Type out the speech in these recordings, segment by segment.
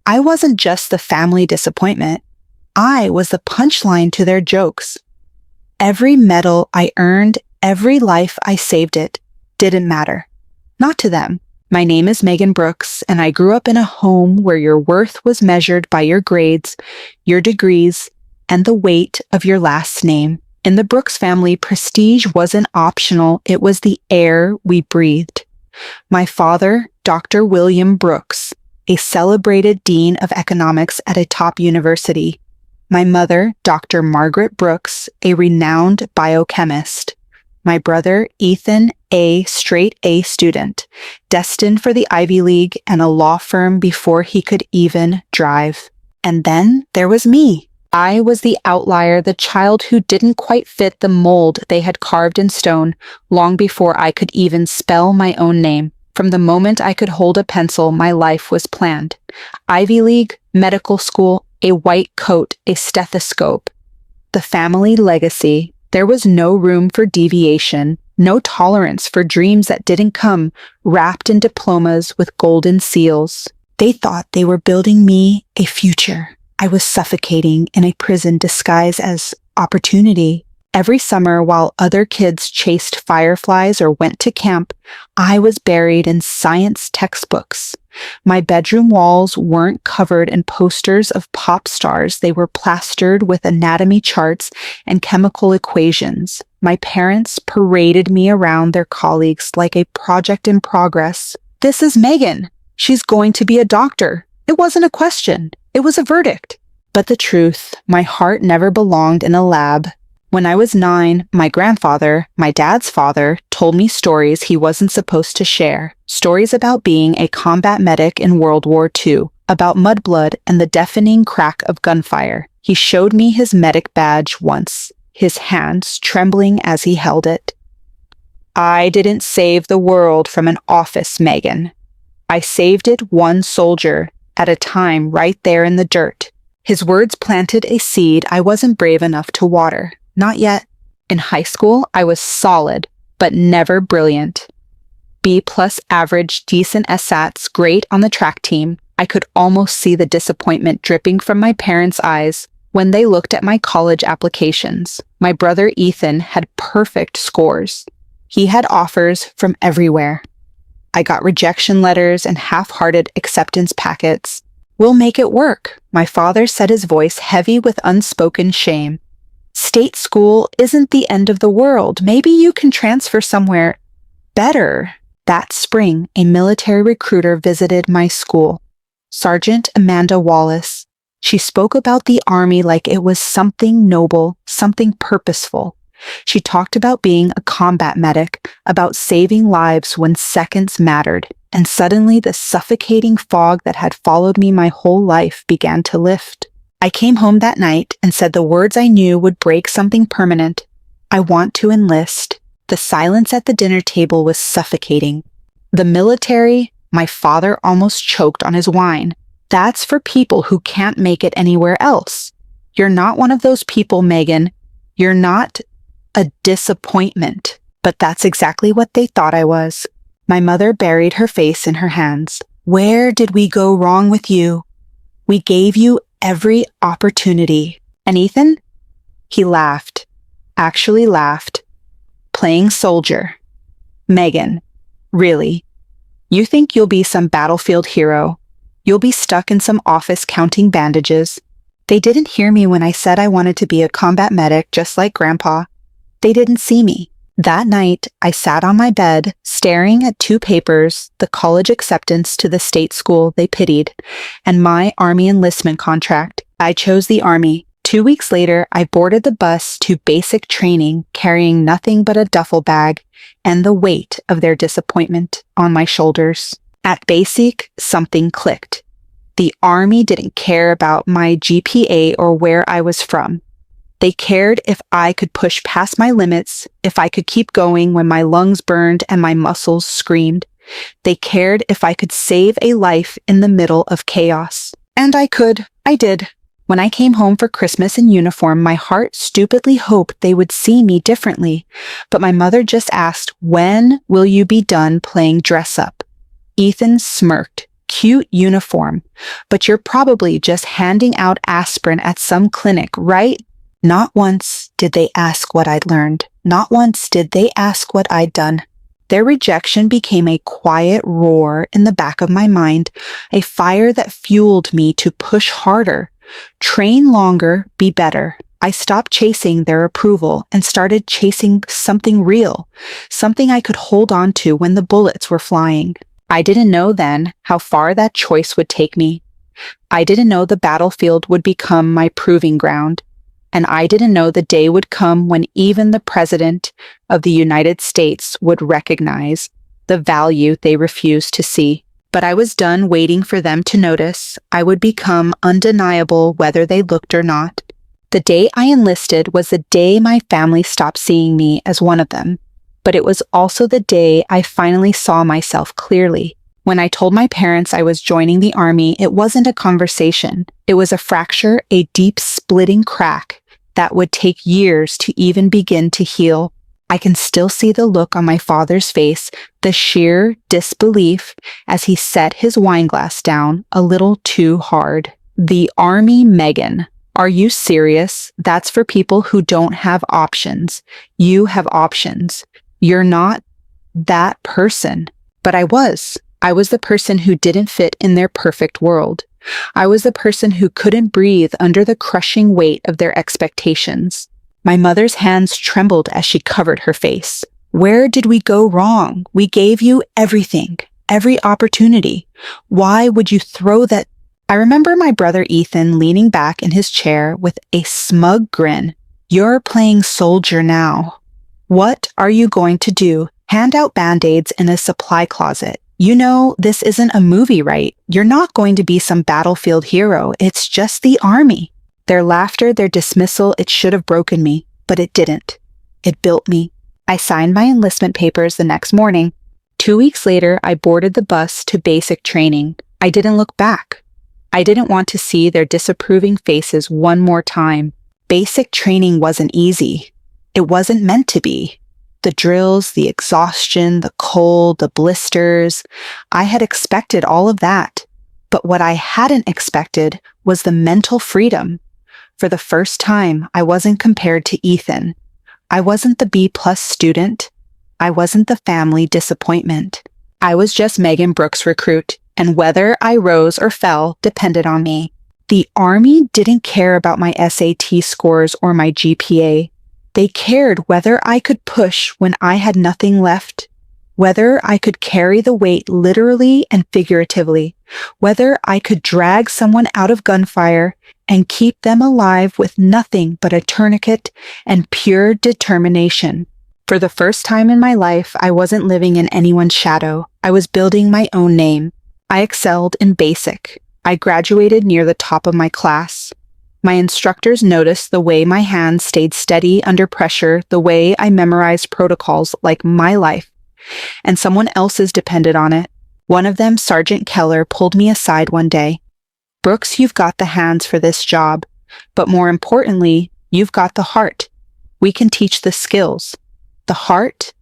I wasn't just the family disappointment. I was the punchline to their jokes. Every medal I earned, every life I saved it, didn't matter. Not to them. My name is Megan Brooks, and I grew up in a home where your worth was measured by your grades, your degrees, and the weight of your last name. In the Brooks family, prestige wasn't optional, it was the air we breathed. My father, Dr. William Brooks, a celebrated dean of economics at a top university. My mother, Dr. Margaret Brooks, a renowned biochemist. My brother, Ethan, a straight A student, destined for the Ivy League and a law firm before he could even drive. And then there was me. I was the outlier, the child who didn't quite fit the mold they had carved in stone long before I could even spell my own name. From the moment I could hold a pencil, my life was planned. Ivy League, medical school, a white coat, a stethoscope. The family legacy. There was no room for deviation, no tolerance for dreams that didn't come, wrapped in diplomas with golden seals. They thought they were building me a future. I was suffocating in a prison disguised as opportunity. Every summer, while other kids chased fireflies or went to camp, I was buried in science textbooks. My bedroom walls weren't covered in posters of pop stars. They were plastered with anatomy charts and chemical equations. My parents paraded me around their colleagues like a project in progress. This is Megan. She's going to be a doctor. It wasn't a question. It was a verdict. But the truth, my heart never belonged in a lab. When I was 9, my grandfather, my dad's father, told me stories he wasn't supposed to share. Stories about being a combat medic in World War II, about mudblood and the deafening crack of gunfire. He showed me his medic badge once, his hands trembling as he held it. I didn't save the world from an office, Megan. I saved it one soldier at a time right there in the dirt. His words planted a seed I wasn't brave enough to water. Not yet. In high school, I was solid, but never brilliant. B+ average, decent SATs, great on the track team. I could almost see the disappointment dripping from my parents' eyes when they looked at my college applications. My brother Ethan had perfect scores. He had offers from everywhere. I got rejection letters and half-hearted acceptance packets. We'll make it work, my father said, his voice heavy with unspoken shame. State school isn't the end of the world. Maybe you can transfer somewhere better. That spring, a military recruiter visited my school. Sergeant Amanda Wallace. She spoke about the Army like it was something noble, something purposeful. She talked about being a combat medic, about saving lives when seconds mattered, and suddenly the suffocating fog that had followed me my whole life began to lift. I came home that night and said the words I knew would break something permanent. I want to enlist. The silence at the dinner table was suffocating. The military, my father almost choked on his wine. That's for people who can't make it anywhere else. You're not one of those people, Megan. You're not a disappointment. But that's exactly what they thought I was. My mother buried her face in her hands. Where did we go wrong with you? We gave you every opportunity. And Ethan? He laughed. Actually laughed. Playing soldier. Megan, really? You think you'll be some battlefield hero? You'll be stuck in some office counting bandages. They didn't hear me when I said I wanted to be a combat medic just like Grandpa. They didn't see me. That night, I sat on my bed, staring at 2 papers, the college acceptance to the state school they pitied, and my Army enlistment contract. I chose the Army. 2 weeks later, I boarded the bus to basic training, carrying nothing but a duffel bag and the weight of their disappointment on my shoulders. At basic, something clicked. The Army didn't care about my GPA or where I was from. They cared if I could push past my limits, if I could keep going when my lungs burned and my muscles screamed. They cared if I could save a life in the middle of chaos. And I could. I did. When I came home for Christmas in uniform, my heart stupidly hoped they would see me differently. But my mother just asked, "When will you be done playing dress up?" Ethan smirked, cute uniform, but you're probably just handing out aspirin at some clinic, right? Not once did they ask what I'd learned. Not once did they ask what I'd done. Their rejection became a quiet roar in the back of my mind, a fire that fueled me to push harder, train longer, be better. I stopped chasing their approval and started chasing something real, something I could hold on to when the bullets were flying. I didn't know then how far that choice would take me. I didn't know the battlefield would become my proving ground. And I didn't know the day would come when even the President of the United States would recognize the value they refused to see. But I was done waiting for them to notice. I would become undeniable whether they looked or not. The day I enlisted was the day my family stopped seeing me as one of them. But it was also the day I finally saw myself clearly. When I told my parents I was joining the Army, it wasn't a conversation. It was a fracture, a deep splitting crack that would take years to even begin to heal. I can still see the look on my father's face, the sheer disbelief as he set his wineglass down a little too hard. The Army, Megan. Are you serious? That's for people who don't have options. You have options. You're not that person. But I was. I was the person who didn't fit in their perfect world. I was the person who couldn't breathe under the crushing weight of their expectations. My mother's hands trembled as she covered her face. Where did we go wrong? We gave you everything, every opportunity. Why would you throw that? I remember my brother Ethan leaning back in his chair with a smug grin. You're playing soldier now. What are you going to do? Hand out Band-Aids in a supply closet. You know, this isn't a movie, right? You're not going to be some battlefield hero. It's just the Army. Their laughter, their dismissal, it should have broken me, but it didn't. It built me. I signed my enlistment papers the next morning. 2 weeks later, I boarded the bus to basic training. I didn't look back. I didn't want to see their disapproving faces one more time. Basic training wasn't easy. It wasn't meant to be. The drills, the exhaustion, the cold, the blisters. I had expected all of that. But what I hadn't expected was the mental freedom. For the first time, I wasn't compared to Ethan. I wasn't the B+ student. I wasn't the family disappointment. I was just Megan Brooks' recruit, and whether I rose or fell depended on me. The Army didn't care about my SAT scores or my GPA. They cared whether I could push when I had nothing left, whether I could carry the weight literally and figuratively, whether I could drag someone out of gunfire and keep them alive with nothing but a tourniquet and pure determination. For the first time in my life, I wasn't living in anyone's shadow. I was building my own name. I excelled in basic. I graduated near the top of my class. My instructors noticed the way my hands stayed steady under pressure, the way I memorized protocols like my life, and someone else's depended on it. One of them, Sergeant Keller, pulled me aside one day. Brooks, you've got the hands for this job, but more importantly, you've got the heart. We can teach the skills. The heart,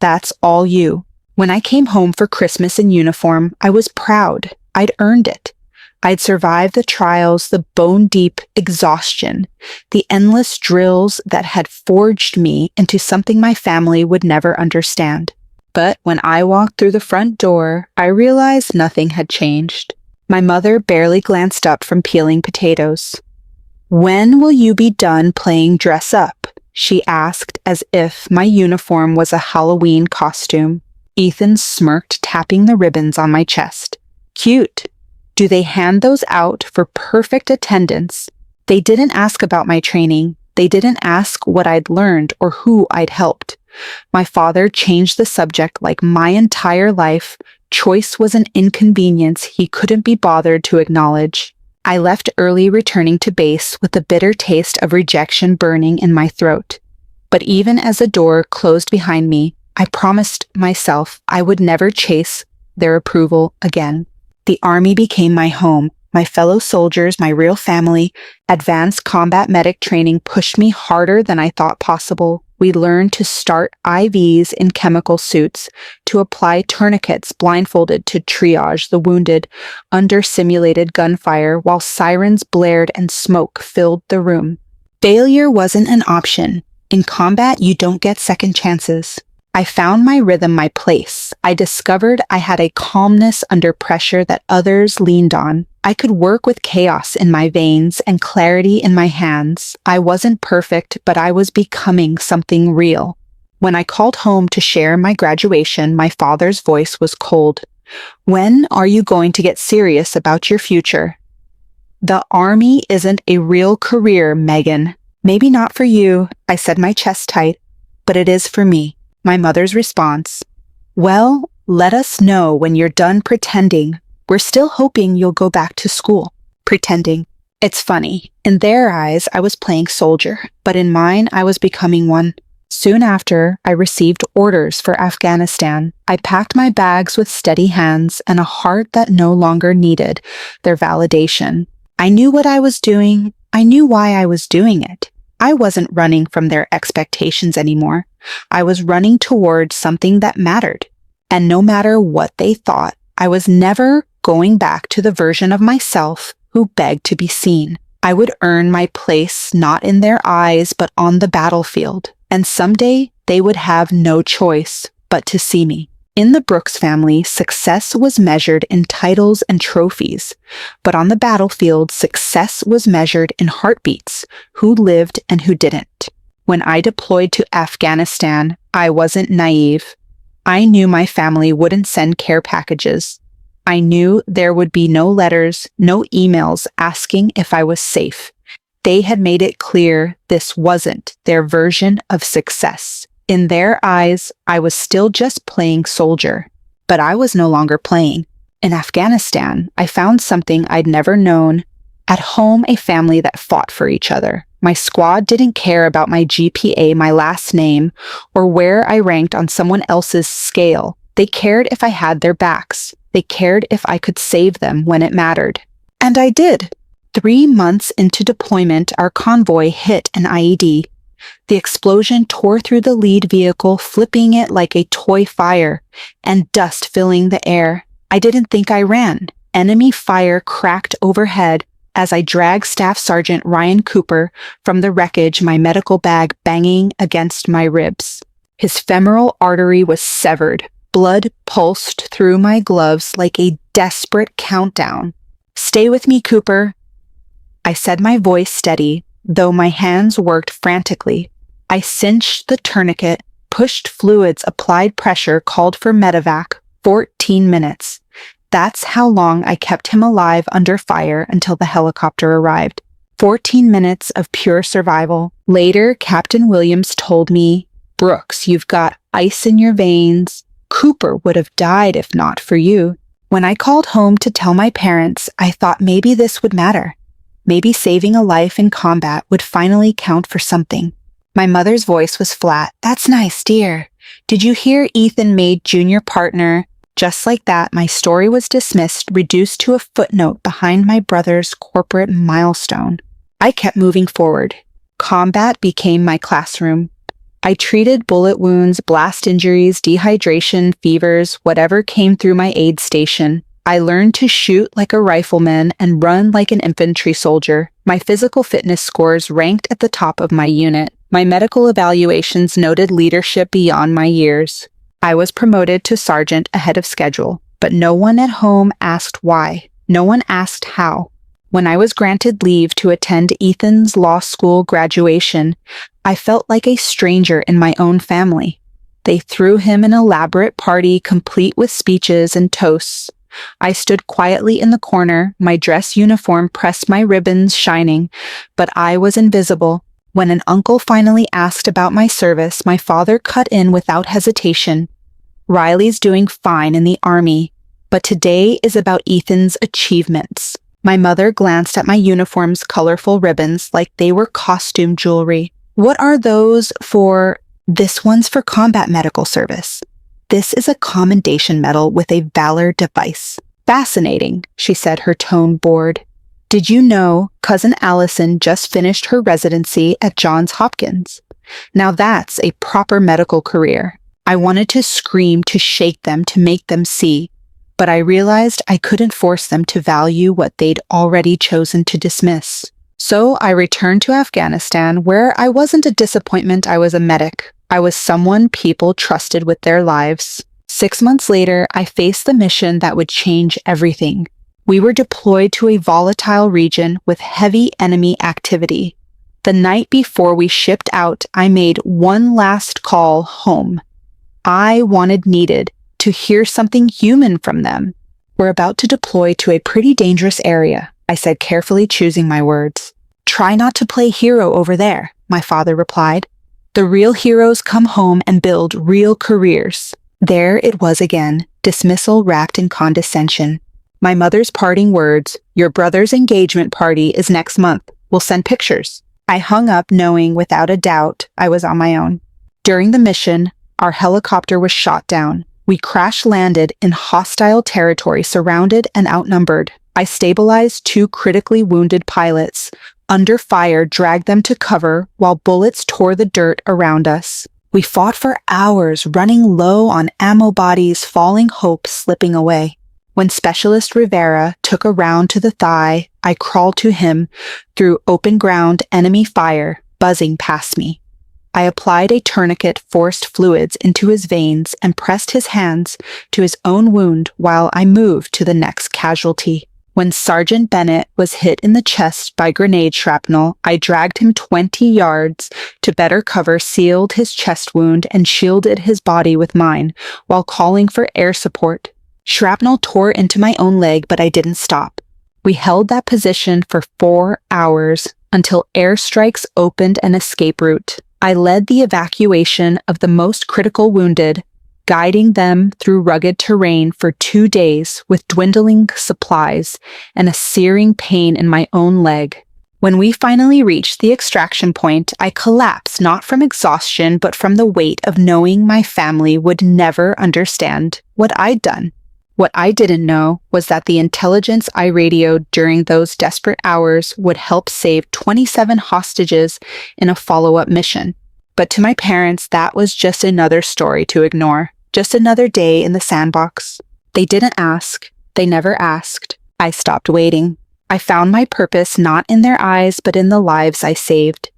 that's all you. When I came home for Christmas in uniform, I was proud. I'd earned it. I'd survived the trials, the bone-deep exhaustion, the endless drills that had forged me into something my family would never understand. But when I walked through the front door, I realized nothing had changed. My mother barely glanced up from peeling potatoes. "When will you be done playing dress up?" she asked, as if my uniform was a Halloween costume. Ethan smirked, tapping the ribbons on my chest. "Cute. Do they hand those out for perfect attendance?" They didn't ask about my training. They didn't ask what I'd learned or who I'd helped. My father changed the subject like my entire life. Choice was an inconvenience he couldn't be bothered to acknowledge. I left early, returning to base with the bitter taste of rejection burning in my throat. But even as the door closed behind me, I promised myself I would never chase their approval again. The Army became my home. My fellow soldiers, my real family. Advanced combat medic training pushed me harder than I thought possible. We learned to start IVs in chemical suits, to apply tourniquets blindfolded to triage the wounded under simulated gunfire while sirens blared and smoke filled the room. Failure wasn't an option. In combat, you don't get second chances. I found my rhythm, my place. I discovered I had a calmness under pressure that others leaned on. I could work with chaos in my veins and clarity in my hands. I wasn't perfect, but I was becoming something real. When I called home to share my graduation, my father's voice was cold. "When are you going to get serious about your future?" "The Army isn't a real career, Megan." "Maybe not for you," I said, my chest tight, "but it is for me." My mother's response: "Well, let us know when you're done pretending. We're still hoping you'll go back to school." Pretending. It's funny. In their eyes, I was playing soldier, but in mine, I was becoming one. Soon after, I received orders for Afghanistan. I packed my bags with steady hands and a heart that no longer needed their validation. I knew what I was doing. I knew why I was doing it. I wasn't running from their expectations anymore. I was running towards something that mattered. And no matter what they thought, I was never going back to the version of myself who begged to be seen. I would earn my place not in their eyes, but on the battlefield. And someday they would have no choice but to see me. In the Brooks family, success was measured in titles and trophies, but on the battlefield, success was measured in heartbeats, who lived and who didn't. When I deployed to Afghanistan, I wasn't naive. I knew my family wouldn't send care packages. I knew there would be no letters, no emails asking if I was safe. They had made it clear this wasn't their version of success. In their eyes, I was still just playing soldier, but I was no longer playing. In Afghanistan, I found something I'd never known. At home, a family that fought for each other. My squad didn't care about my GPA, my last name, or where I ranked on someone else's scale. They cared if I had their backs. They cared if I could save them when it mattered. And I did. 3 months into deployment, our convoy hit an IED. The explosion tore through the lead vehicle, flipping it like a toy fire, and dust filling the air. I didn't think I ran. Enemy fire cracked overhead as I dragged Staff Sergeant Ryan Cooper from the wreckage, my medical bag banging against my ribs. His femoral artery was severed. Blood pulsed through my gloves like a desperate countdown. "Stay with me, Cooper." I said, my voice steady, though my hands worked frantically. I cinched the tourniquet, pushed fluids, applied pressure, called for medevac. 14 minutes. That's how long I kept him alive under fire until the helicopter arrived. 14 minutes of pure survival. Later, Captain Williams told me, "Brooks, you've got ice in your veins. Cooper would have died if not for you." When I called home to tell my parents, I thought maybe this would matter. Maybe saving a life in combat would finally count for something. My mother's voice was flat. "That's nice, dear. Did you hear Ethan made junior partner?" Just like that, my story was dismissed, reduced to a footnote behind my brother's corporate milestone. I kept moving forward. Combat became my classroom. I treated bullet wounds, blast injuries, dehydration, fevers, whatever came through my aid station. I learned to shoot like a rifleman and run like an infantry soldier. My physical fitness scores ranked at the top of my unit. My medical evaluations noted leadership beyond my years. I was promoted to sergeant ahead of schedule, but no one at home asked why. No one asked how. When I was granted leave to attend Ethan's law school graduation, I felt like a stranger in my own family. They threw him an elaborate party complete with speeches and toasts. I stood quietly in the corner, my dress uniform pressed, my ribbons shining, but I was invisible. When an uncle finally asked about my service, my father cut in without hesitation. "Riley's doing fine in the Army, but today is about Ethan's achievements." My mother glanced at my uniform's colorful ribbons like they were costume jewelry. "What are those for?" "This one's for combat medical service. This is a commendation medal with a valor device." "Fascinating," she said, her tone bored. Did you know Cousin Allison just finished her residency at Johns Hopkins? Now that's a proper medical career. I wanted to scream, to shake them, to make them see, but I realized I couldn't force them to value what they'd already chosen to dismiss. So I returned to Afghanistan, where I wasn't a disappointment, I was a medic. I was someone people trusted with their lives. 6 months later, I faced the mission that would change everything. We were deployed to a volatile region with heavy enemy activity. The night before we shipped out, I made one last call home. I needed to hear something human from them. We're about to deploy to a pretty dangerous area, I said, carefully choosing my words. Try not to play hero over there, my father replied. The real heroes come home and build real careers. There it was again, dismissal wrapped in condescension. My mother's parting words, your brother's engagement party is next month. We'll send pictures. I hung up knowing without a doubt I was on my own. During the mission, our helicopter was shot down. We crash-landed in hostile territory, surrounded and outnumbered. I stabilized 2 critically wounded pilots. Under fire, dragged them to cover while bullets tore the dirt around us. We fought for hours, running low on ammo bodies, falling hope slipping away. When Specialist Rivera took a round to the thigh, I crawled to him through open ground enemy fire buzzing past me. I applied a tourniquet, forced fluids into his veins, and pressed his hands to his own wound while I moved to the next casualty. When Sergeant Bennett was hit in the chest by grenade shrapnel, I dragged him 20 yards to better cover, sealed his chest wound, and shielded his body with mine while calling for air support. Shrapnel tore into my own leg, but I didn't stop. We held that position for 4 hours until airstrikes opened an escape route. I led the evacuation of the most critical wounded, guiding them through rugged terrain for 2 days with dwindling supplies and a searing pain in my own leg. When we finally reached the extraction point, I collapsed not from exhaustion but from the weight of knowing my family would never understand what I'd done. What I didn't know was that the intelligence I radioed during those desperate hours would help save 27 hostages in a follow-up mission. But to my parents, that was just another story to ignore, just another day in the sandbox. They didn't ask. They never asked. I stopped waiting. I found my purpose not in their eyes, but in the lives I saved.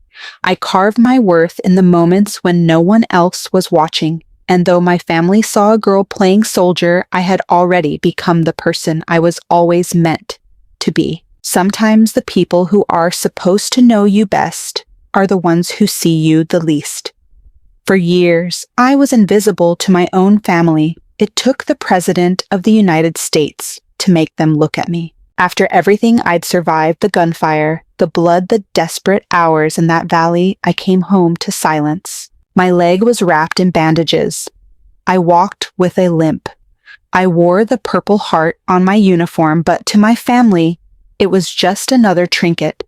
I carved my worth in the moments when no one else was watching. And though my family saw a girl playing soldier, I had already become the person I was always meant to be. Sometimes the people who are supposed to know you best are the ones who see you the least. For years, I was invisible to my own family. It took the President of the United States to make them look at me. After everything I'd survived, the gunfire, the blood, the desperate hours in that valley, I came home to silence. My leg was wrapped in bandages. I walked with a limp. I wore the Purple Heart on my uniform, but to my family, it was just another trinket.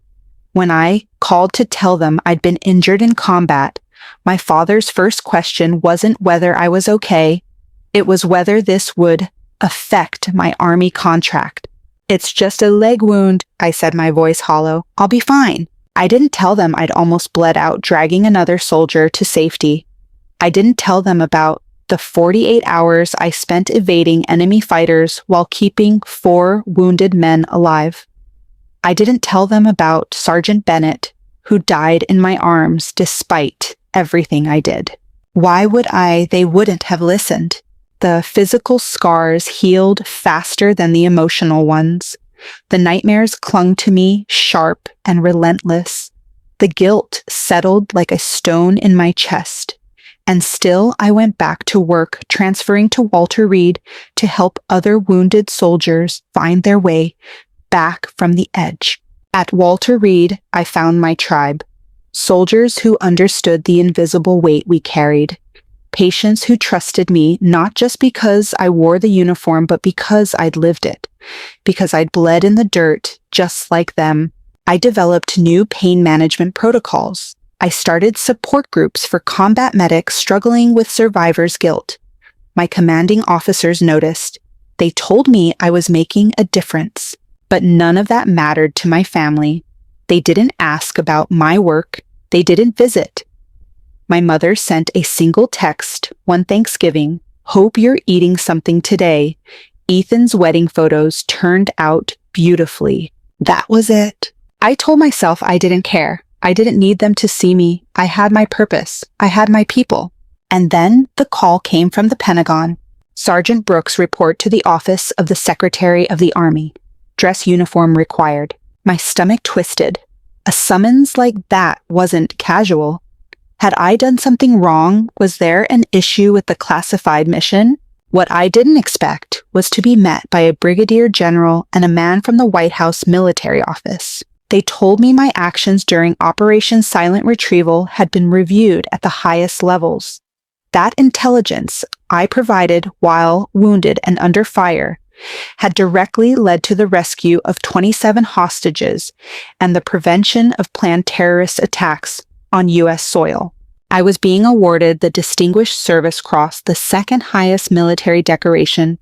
When I called to tell them I'd been injured in combat, my father's first question wasn't whether I was okay. It was whether this would affect my Army contract. It's just a leg wound, I said, my voice hollow. I'll be fine. I didn't tell them I'd almost bled out dragging another soldier to safety. I didn't tell them about the 48 hours I spent evading enemy fighters while keeping 4 wounded men alive. I didn't tell them about Sergeant Bennett, who died in my arms despite everything I did. Why would I? They wouldn't have listened. The physical scars healed faster than the emotional ones. The nightmares clung to me, sharp and relentless. The guilt settled like a stone in my chest. And still I went back to work, transferring to Walter Reed to help other wounded soldiers find their way back from the edge. At Walter Reed, I found my tribe. Soldiers who understood the invisible weight we carried. Patients who trusted me, not just because I wore the uniform, but because I'd lived it. Because I'd bled in the dirt, just like them. I developed new pain management protocols. I started support groups for combat medics struggling with survivor's guilt. My commanding officers noticed. They told me I was making a difference. But none of that mattered to my family. They didn't ask about my work. They didn't visit. My mother sent a single text one Thanksgiving. Hope you're eating something today. Ethan's wedding photos turned out beautifully. That was it. I told myself I didn't care. I didn't need them to see me. I had my purpose. I had my people. And then the call came from the Pentagon. Sergeant Brooks report to the office of the Secretary of the Army. Dress uniform required. My stomach twisted. A summons like that wasn't casual. Had I done something wrong? Was there an issue with the classified mission? What I didn't expect was to be met by a brigadier general and a man from the White House military office. They told me my actions during Operation Silent Retrieval had been reviewed at the highest levels. That intelligence I provided while wounded and under fire had directly led to the rescue of 27 hostages and the prevention of planned terrorist attacks on U.S. soil. I was being awarded the Distinguished Service Cross, the second highest military decoration,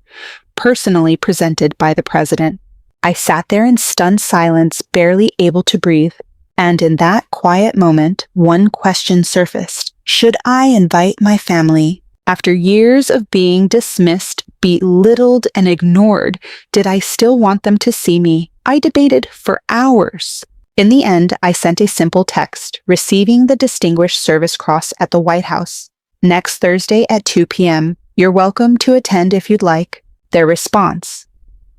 personally presented by the President. I sat there in stunned silence, barely able to breathe, and in that quiet moment, one question surfaced. Should I invite my family? After years of being dismissed, belittled, and ignored, did I still want them to see me? I debated for hours. In the end, I sent a simple text, receiving the Distinguished Service Cross at the White House. Next Thursday at 2 p.m. You're welcome to attend if you'd like. Their response: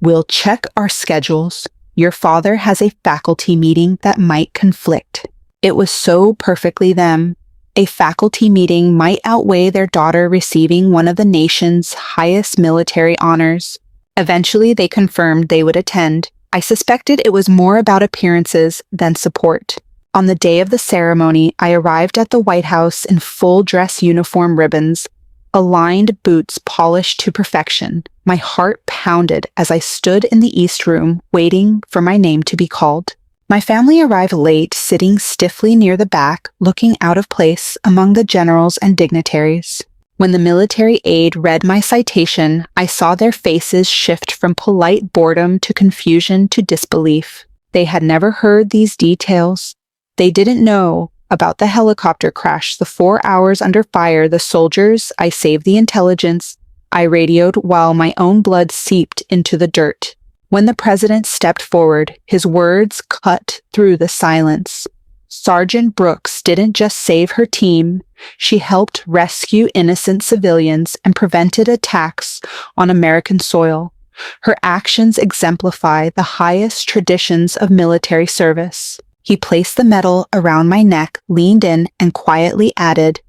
we'll check our schedules. Your father has a faculty meeting that might conflict. It was so perfectly them. A faculty meeting might outweigh their daughter receiving one of the nation's highest military honors. Eventually, they confirmed they would attend. I suspected it was more about appearances than support. On the day of the ceremony, I arrived at the White House in full dress uniform ribbons, aligned boots polished to perfection. My heart pounded as I stood in the East Room, waiting for my name to be called. My family arrived late, sitting stiffly near the back, looking out of place among the generals and dignitaries. When the military aide read my citation, I saw their faces shift from polite boredom to confusion to disbelief. They had never heard these details. They didn't know about the helicopter crash, the 4 hours under fire, the soldiers. I saved the intelligence. I radioed while my own blood seeped into the dirt. When the president stepped forward, his words cut through the silence. Sergeant Brooks didn't just save her team, she helped rescue innocent civilians and prevented attacks on American soil. Her actions exemplify the highest traditions of military service. He placed the medal around my neck, leaned in, and quietly added,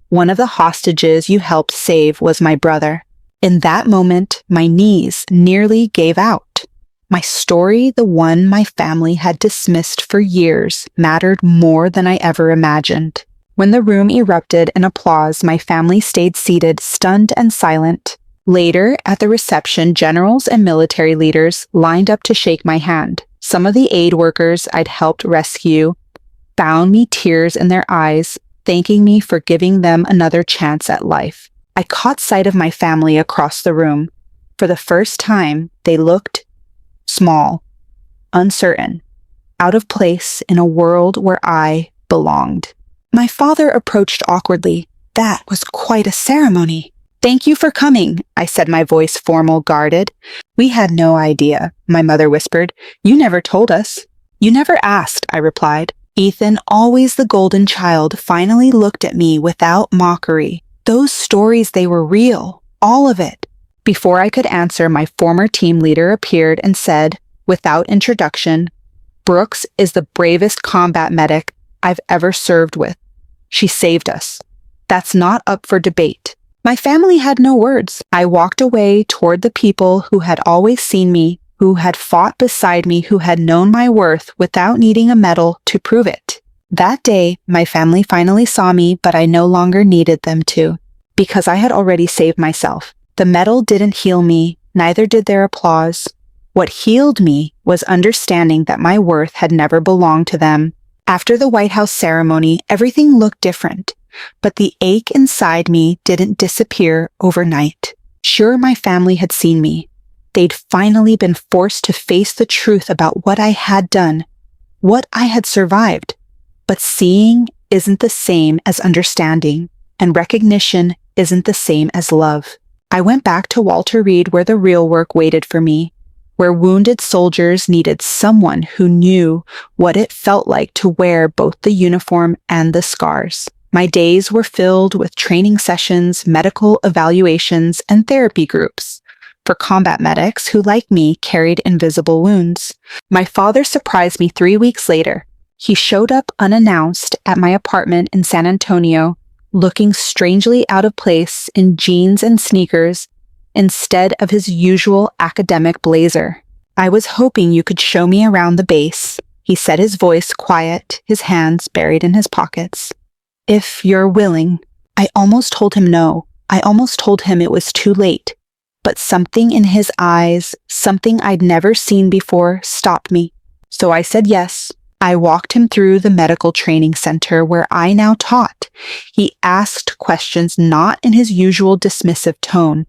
"One of the hostages you helped save was my brother." In that moment, my knees nearly gave out. My story, the one my family had dismissed for years, mattered more than I ever imagined. When the room erupted in applause, my family stayed seated, stunned and silent. Later, at the reception, generals and military leaders lined up to shake my hand. Some of the aid workers I'd helped rescue found me tears in their eyes, thanking me for giving them another chance at life. I caught sight of my family across the room. For the first time, they looked small, uncertain, out of place in a world where I belonged. My father approached awkwardly. That was quite a ceremony. "Thank you for coming," I said, my voice formal, guarded. "We had no idea," my mother whispered. "You never told us." "You never asked," I replied. Ethan, always the golden child, finally looked at me without mockery. Those stories, they were real. All of it. Before I could answer, my former team leader appeared and said, without introduction, "Brooks is the bravest combat medic I've ever served with. She saved us. That's not up for debate." My family had no words. I walked away toward the people who had always seen me, who had fought beside me, who had known my worth without needing a medal to prove it. That day, my family finally saw me, but I no longer needed them to, because I had already saved myself. The medal didn't heal me, neither did their applause. What healed me was understanding that my worth had never belonged to them. After the White House ceremony, everything looked different, but the ache inside me didn't disappear overnight. Sure, my family had seen me, They'd finally been forced to face the truth about what I had done, what I had survived. But seeing isn't the same as understanding, and recognition isn't the same as love. I went back to Walter Reed where the real work waited for me, where wounded soldiers needed someone who knew what it felt like to wear both the uniform and the scars. My days were filled with training sessions, medical evaluations, and therapy groups for combat medics who, like me, carried invisible wounds. My father surprised me 3 weeks later. He showed up unannounced at my apartment in San Antonio, looking strangely out of place in jeans and sneakers instead of his usual academic blazer. "I was hoping you could show me around the base," he said, his voice quiet, his hands buried in his pockets. "If you're willing." I almost told him no. I almost told him it was too late. But something in his eyes, something I'd never seen before, stopped me. So I said yes. I walked him through the medical training center where I now taught. He asked questions not in his usual dismissive tone,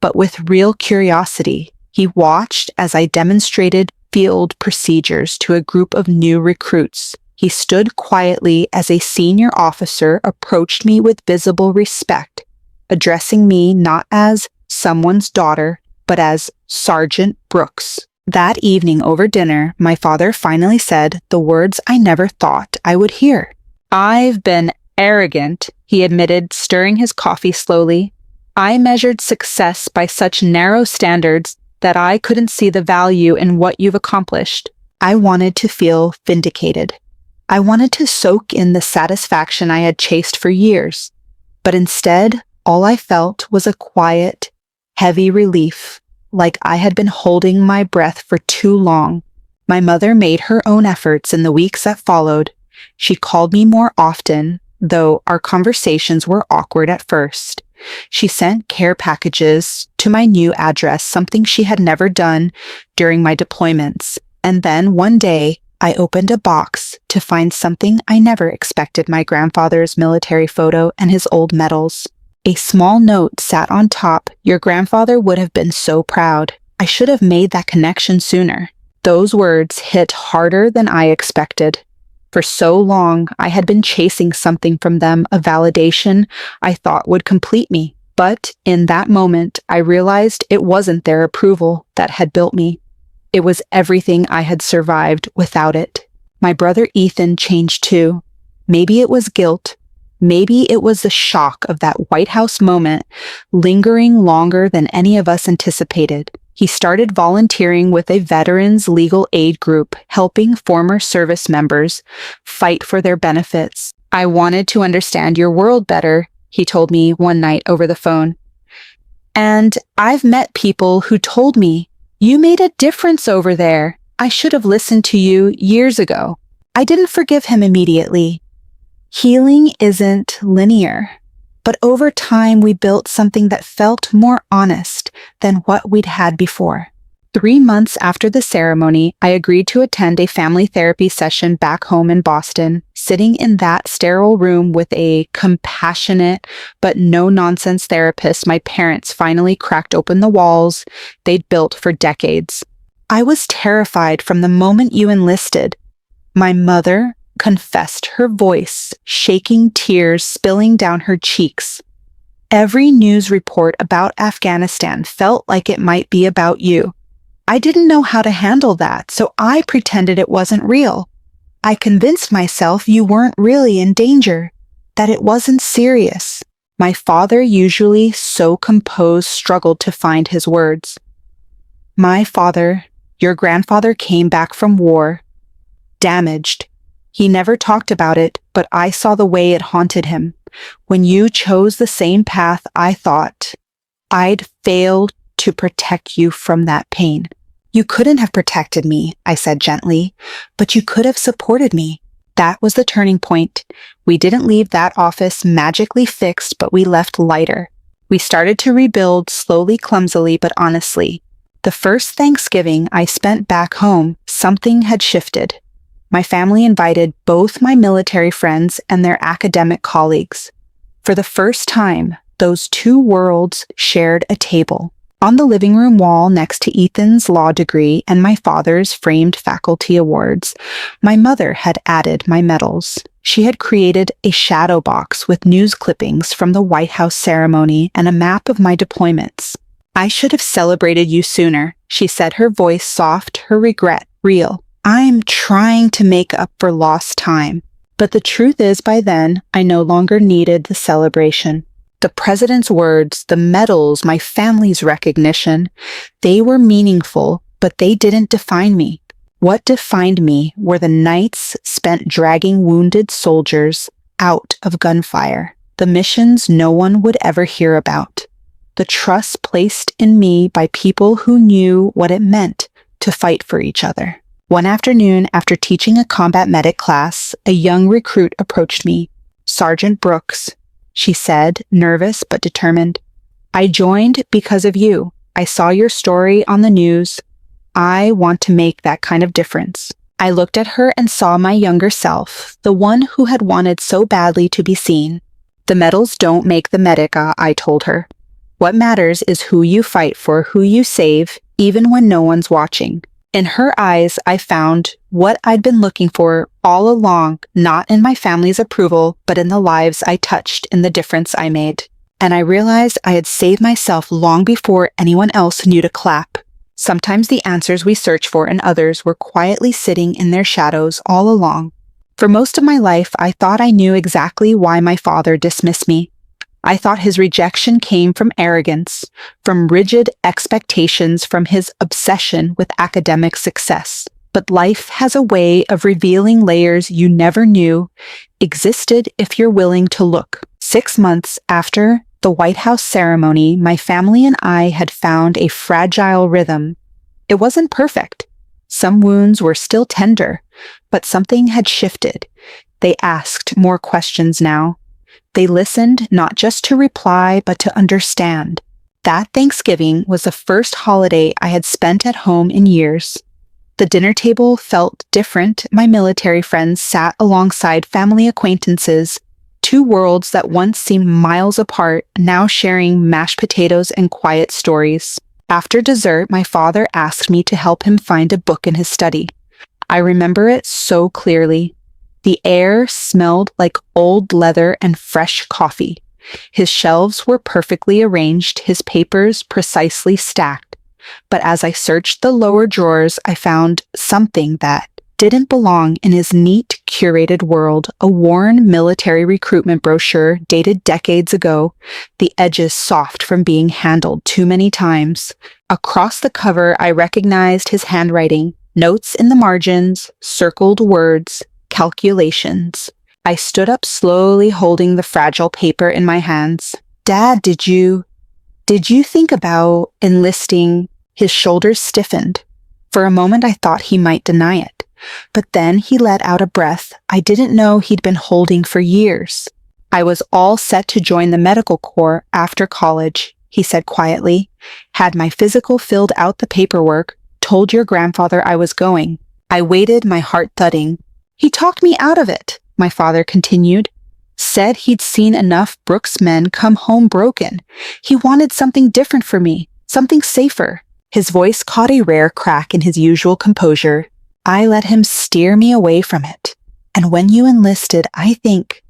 but with real curiosity. He watched as I demonstrated field procedures to a group of new recruits. He stood quietly as a senior officer approached me with visible respect, addressing me not as someone's daughter, but as Sergeant Brooks. That evening over dinner, my father finally said the words I never thought I would hear. "I've been arrogant," he admitted, stirring his coffee slowly. "I measured success by such narrow standards that I couldn't see the value in what you've accomplished." I wanted to feel vindicated. I wanted to soak in the satisfaction I had chased for years. But instead, all I felt was a quiet, heavy relief, like I had been holding my breath for too long. My mother made her own efforts in the weeks that followed. She called me more often, though our conversations were awkward at first. She sent care packages to my new address, something she had never done during my deployments. And then one day, I opened a box to find something I never expected: my grandfather's military photo and his old medals. A small note sat on top. "Your grandfather would have been so proud." I should have made that connection sooner. Those words hit harder than I expected. For so long, I had been chasing something from them, a validation I thought would complete me. But in that moment, I realized it wasn't their approval that had built me. It was everything I had survived without it. My brother Ethan changed too. Maybe it was guilt. Maybe it was the shock of that White House moment lingering longer than any of us anticipated. He started volunteering with a veterans legal aid group, helping former service members fight for their benefits. "I wanted to understand your world better," he told me one night over the phone. "And I've met people who told me, 'You made a difference over there. I should have listened to you years ago.'" I didn't forgive him immediately. Healing isn't linear, but over time we built something that felt more honest than what we'd had before. 3 months after the ceremony, I agreed to attend a family therapy session back home in Boston. Sitting in that sterile room with a compassionate but no-nonsense therapist, my parents finally cracked open the walls they'd built for decades. "I was terrified from the moment you enlisted," my mother confessed, her voice shaking, tears spilling down her cheeks. "Every news report about Afghanistan felt like it might be about you. I didn't know how to handle that, so I pretended it wasn't real. I convinced myself you weren't really in danger, that it wasn't serious." My father, usually so composed, struggled to find his words. "My father, your grandfather, came back from war, damaged. He never talked about it, but I saw the way it haunted him. When you chose the same path, I thought I'd failed to protect you from that pain." "You couldn't have protected me," I said gently, "but you could have supported me." That was the turning point. We didn't leave that office magically fixed, but we left lighter. We started to rebuild, slowly, clumsily, but honestly. The first Thanksgiving I spent back home, something had shifted. My family invited both my military friends and their academic colleagues. For the first time, those two worlds shared a table. On the living room wall next to Ethan's law degree and my father's framed faculty awards, my mother had added my medals. She had created a shadow box with news clippings from the White House ceremony and a map of my deployments. "I should have celebrated you sooner," she said, her voice soft, her regret real. "I'm trying to make up for lost time." But the truth is, by then, I no longer needed the celebration. The president's words, the medals, my family's recognition, they were meaningful, but they didn't define me. What defined me were the nights spent dragging wounded soldiers out of gunfire, the missions no one would ever hear about, the trust placed in me by people who knew what it meant to fight for each other. One afternoon, after teaching a combat medic class, a young recruit approached me. "Sergeant Brooks," she said, nervous but determined. "I joined because of you. I saw your story on the news. I want to make that kind of difference." I looked at her and saw my younger self, the one who had wanted so badly to be seen. "The medals don't make the medic," I told her. "What matters is who you fight for, who you save, even when no one's watching." In her eyes, I found what I'd been looking for all along, not in my family's approval, but in the lives I touched, in the difference I made. And I realized I had saved myself long before anyone else knew to clap. Sometimes the answers we search for in others were quietly sitting in their shadows all along. For most of my life, I thought I knew exactly why my father dismissed me. I thought his rejection came from arrogance, from rigid expectations, from his obsession with academic success. But life has a way of revealing layers you never knew existed if you're willing to look. 6 months after the White House ceremony, my family and I had found a fragile rhythm. It wasn't perfect. Some wounds were still tender, but something had shifted. They asked more questions now. They listened not just to reply, but to understand. That Thanksgiving was the first holiday I had spent at home in years. The dinner table felt different. My military friends sat alongside family acquaintances, two worlds that once seemed miles apart, now sharing mashed potatoes and quiet stories. After dessert, my father asked me to help him find a book in his study. I remember it so clearly. The air smelled like old leather and fresh coffee. His shelves were perfectly arranged, his papers precisely stacked. But as I searched the lower drawers, I found something that didn't belong in his neat, curated world, a worn military recruitment brochure dated decades ago, the edges soft from being handled too many times. Across the cover, I recognized his handwriting, notes in the margins, circled words, calculations. I stood up slowly, holding the fragile paper in my hands. "Dad, did you think about enlisting?" His shoulders stiffened. For a moment, I thought he might deny it. But then he let out a breath I didn't know he'd been holding for years. "I was all set to join the medical corps after college," he said quietly. "Had my physical, filled out the paperwork, told your grandfather I was going." I waited, my heart thudding. "He talked me out of it," my father continued. "Said he'd seen enough Brooks men come home broken. He wanted something different for me, something safer." His voice caught a rare crack in his usual composure. "I let him steer me away from it. And when you enlisted, I think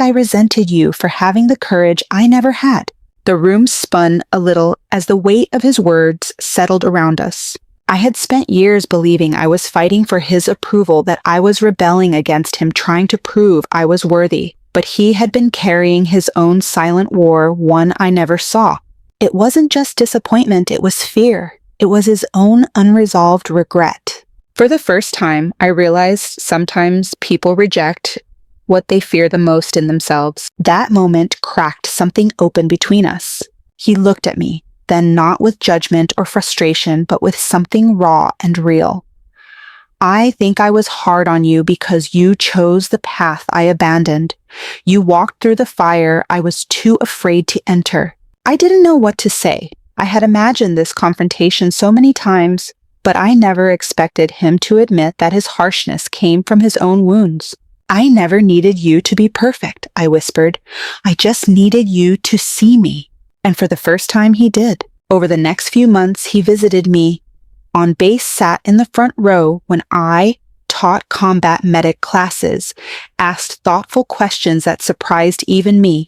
I resented you for having the courage I never had." The room spun a little as the weight of his words settled around us. I had spent years believing I was fighting for his approval, that I was rebelling against him, trying to prove I was worthy. But he had been carrying his own silent war, one I never saw. It wasn't just disappointment, it was fear. It was his own unresolved regret. For the first time, I realized sometimes people reject what they fear the most in themselves. That moment cracked something open between us. He looked at me, then not with judgment or frustration, but with something raw and real. "I think I was hard on you because you chose the path I abandoned. You walked through the fire I was too afraid to enter." I didn't know what to say. I had imagined this confrontation so many times, but I never expected him to admit that his harshness came from his own wounds. "I never needed you to be perfect," I whispered. "I just needed you to see me." And for the first time, he did. Over the next few months, he visited me. On base, sat in the front row when I taught combat medic classes, asked thoughtful questions that surprised even me.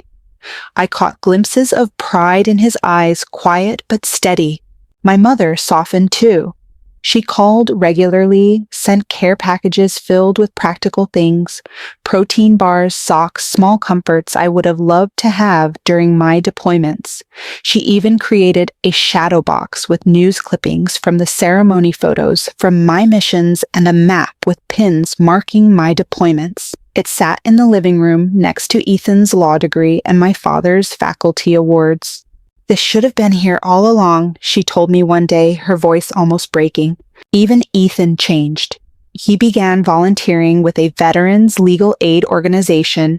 I caught glimpses of pride in his eyes, quiet but steady. My mother softened too. She called regularly, sent care packages filled with practical things, protein bars, socks, small comforts I would have loved to have during my deployments. She even created a shadow box with news clippings from the ceremony photos from my missions and a map with pins marking my deployments. It sat in the living room next to Ethan's law degree and my father's faculty awards. "This should have been here all along," she told me one day, her voice almost breaking. Even Ethan changed. He began volunteering with a veterans legal aid organization,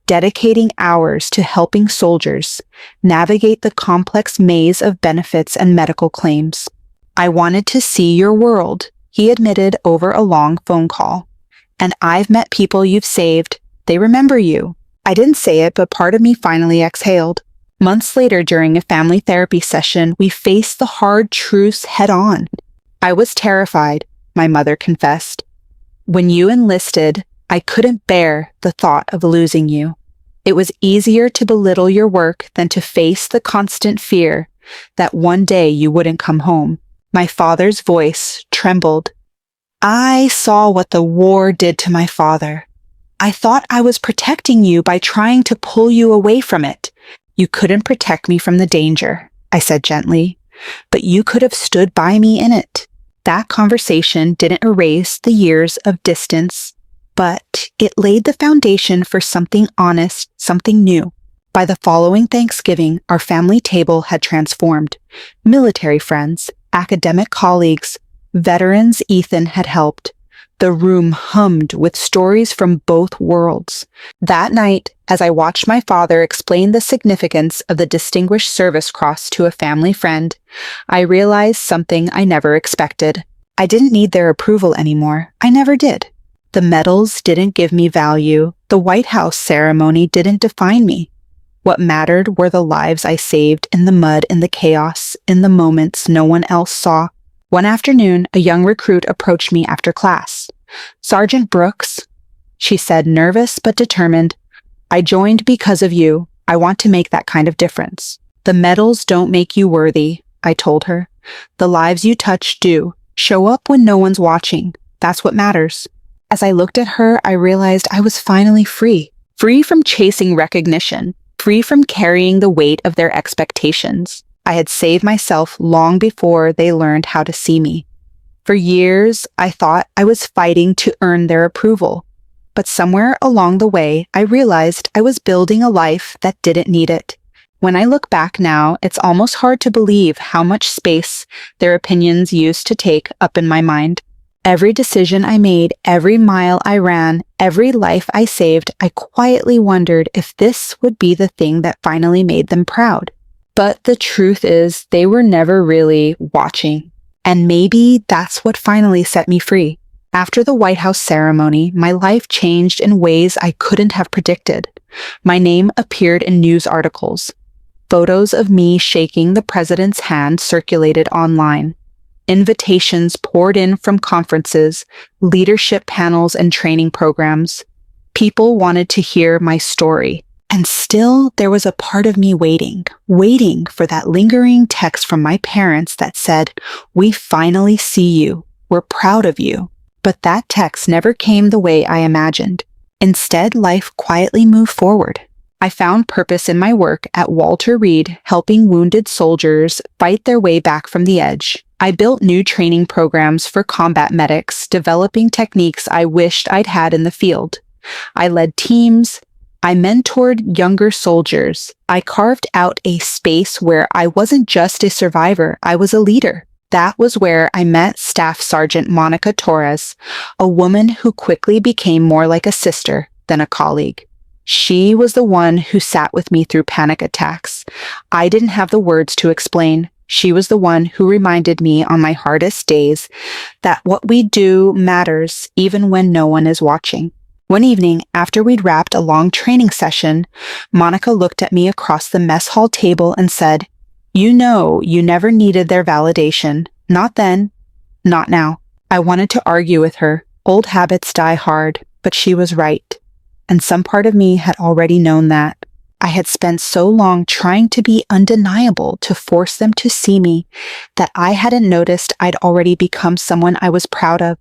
dedicating hours to helping soldiers navigate the complex maze of benefits and medical claims. "I wanted to see your world," he admitted over a long phone call. "And I've met people you've saved. They remember you." I didn't say it, but part of me finally exhaled. Months later, during a family therapy session, we faced the hard truths head on. "I was terrified," my mother confessed. "When you enlisted, I couldn't bear the thought of losing you. It was easier to belittle your work than to face the constant fear that one day you wouldn't come home." My father's voice trembled. "I saw what the war did to my father. I thought I was protecting you by trying to pull you away from it. You couldn't protect me from the danger," I said gently, "but you could have stood by me in it." That conversation didn't erase the years of distance, but it laid the foundation for something honest, something new. By the following Thanksgiving, our family table had transformed. Military friends, academic colleagues, veterans Ethan had helped. The room hummed with stories from both worlds. That night, as I watched my father explain the significance of the Distinguished Service Cross to a family friend, I realized something I never expected. I didn't need their approval anymore. I never did. The medals didn't give me value. The White House ceremony didn't define me. What mattered were the lives I saved in the mud, in the chaos, in the moments no one else saw. One afternoon, a young recruit approached me after class. "Sergeant Brooks," she said, nervous but determined, "I joined because of you. I want to make that kind of difference." "The medals don't make you worthy," I told her. "The lives you touch do. Show up when no one's watching. That's what matters." As I looked at her, I realized I was finally free. Free from chasing recognition. Free from carrying the weight of their expectations. I had saved myself long before they learned how to see me. For years, I thought I was fighting to earn their approval. But somewhere along the way, I realized I was building a life that didn't need it. When I look back now, it's almost hard to believe how much space their opinions used to take up in my mind. Every decision I made, every mile I ran, every life I saved, I quietly wondered if this would be the thing that finally made them proud. But the truth is, they were never really watching. And maybe that's what finally set me free. After the White House ceremony, my life changed in ways I couldn't have predicted. My name appeared in news articles. Photos of me shaking the president's hand circulated online. Invitations poured in from conferences, leadership panels, and training programs. People wanted to hear my story. And still, there was a part of me waiting for that lingering text from my parents that said, "We finally see you. We're proud of you." But that text never came the way I imagined. Instead, life quietly moved forward. I found purpose in my work at Walter Reed, helping wounded soldiers fight their way back from the edge. I built new training programs for combat medics, developing techniques I wished I'd had in the field. I led teams. I mentored younger soldiers. I carved out a space where I wasn't just a survivor, I was a leader. That was where I met Staff Sergeant Monica Torres, a woman who quickly became more like a sister than a colleague. She was the one who sat with me through panic attacks. I didn't have the words to explain. She was the one who reminded me on my hardest days that what we do matters even when no one is watching. One evening, after we'd wrapped a long training session, Monica looked at me across the mess hall table and said, You know you never needed their validation. Not then, not now. I wanted to argue with her. Old habits die hard, but she was right. And some part of me had already known that. I had spent so long trying to be undeniable to force them to see me that I hadn't noticed I'd already become someone I was proud of.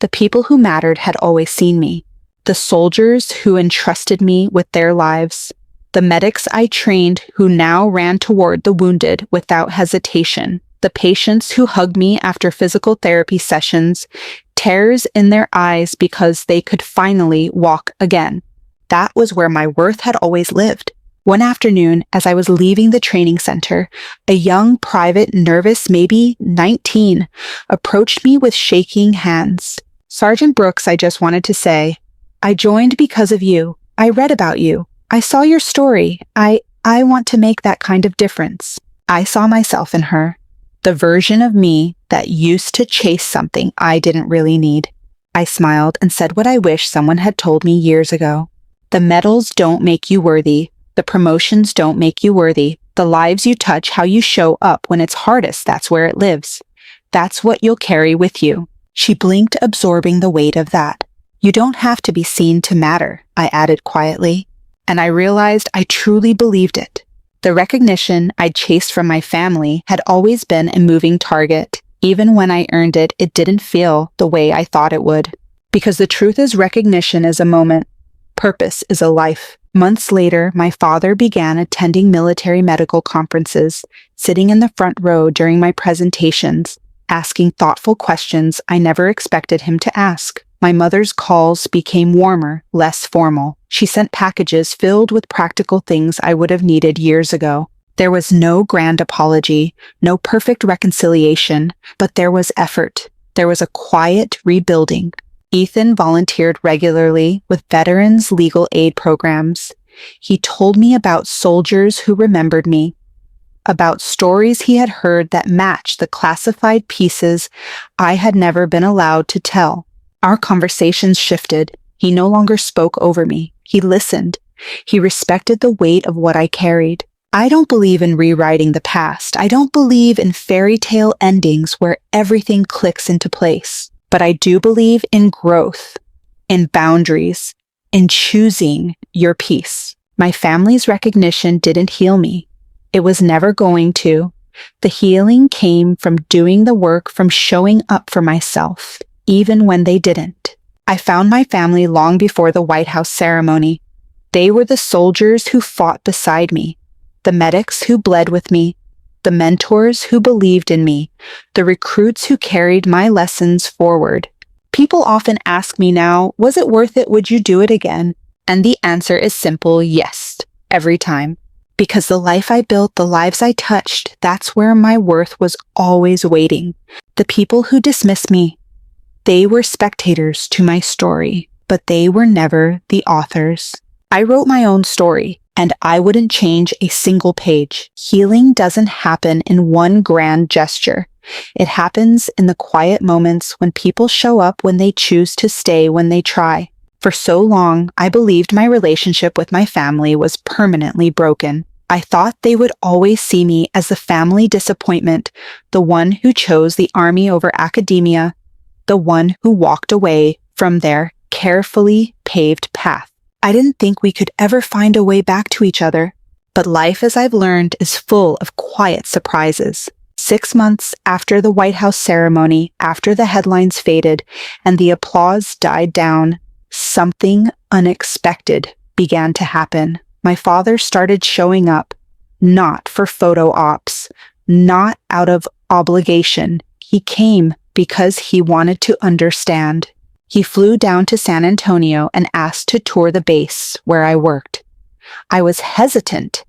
The people who mattered had always seen me. The soldiers who entrusted me with their lives. The medics I trained who now ran toward the wounded without hesitation. The patients who hugged me after physical therapy sessions, tears in their eyes because they could finally walk again. That was where my worth had always lived. One afternoon, as I was leaving the training center, a young private, nervous, maybe 19, approached me with shaking hands. "Sergeant Brooks, I just wanted to say, I joined because of you. I read about you. I saw your story. I want to make that kind of difference." I saw myself in her. The version of me that used to chase something I didn't really need. I smiled and said what I wish someone had told me years ago. The medals don't make you worthy. The promotions don't make you worthy. The lives you touch, how you show up when it's hardest, that's where it lives. That's what you'll carry with you. She blinked, absorbing the weight of that. You don't have to be seen to matter, I added quietly. And I realized I truly believed it. The recognition I'd chased from my family had always been a moving target. Even when I earned it, it didn't feel the way I thought it would. Because the truth is, recognition is a moment. Purpose is a life. Months later, my father began attending military medical conferences, sitting in the front row during my presentations, asking thoughtful questions I never expected him to ask. My mother's calls became warmer, less formal. She sent packages filled with practical things I would have needed years ago. There was no grand apology, no perfect reconciliation, but there was effort. There was a quiet rebuilding. Ethan volunteered regularly with veterans' legal aid programs. He told me about soldiers who remembered me, about stories he had heard that matched the classified pieces I had never been allowed to tell. Our conversations shifted. He no longer spoke over me. He listened. He respected the weight of what I carried. I don't believe in rewriting the past. I don't believe in fairy tale endings where everything clicks into place. But I do believe in growth, in boundaries, in choosing your peace. My family's recognition didn't heal me. It was never going to. The healing came from doing the work, from showing up for myself, even when they didn't. I found my family long before the White House ceremony. They were the soldiers who fought beside me, the medics who bled with me, the mentors who believed in me, the recruits who carried my lessons forward. People often ask me now, was it worth it? Would you do it again? And the answer is simple, yes, every time. Because the life I built, the lives I touched, that's where my worth was always waiting. The people who dismiss me, they were spectators to my story, but they were never the authors. I wrote my own story, and I wouldn't change a single page. Healing doesn't happen in one grand gesture. It happens in the quiet moments when people show up, when they choose to stay, when they try. For so long, I believed my relationship with my family was permanently broken. I thought they would always see me as the family disappointment, the one who chose the army over academia, the one who walked away from their carefully paved path. I didn't think we could ever find a way back to each other. But life, as I've learned, is full of quiet surprises. 6 months after the White House ceremony, after the headlines faded and the applause died down, something unexpected began to happen. My father started showing up, not for photo ops, not out of obligation. He came because he wanted to understand. He flew down to San Antonio and asked to tour the base where I worked. I was hesitant.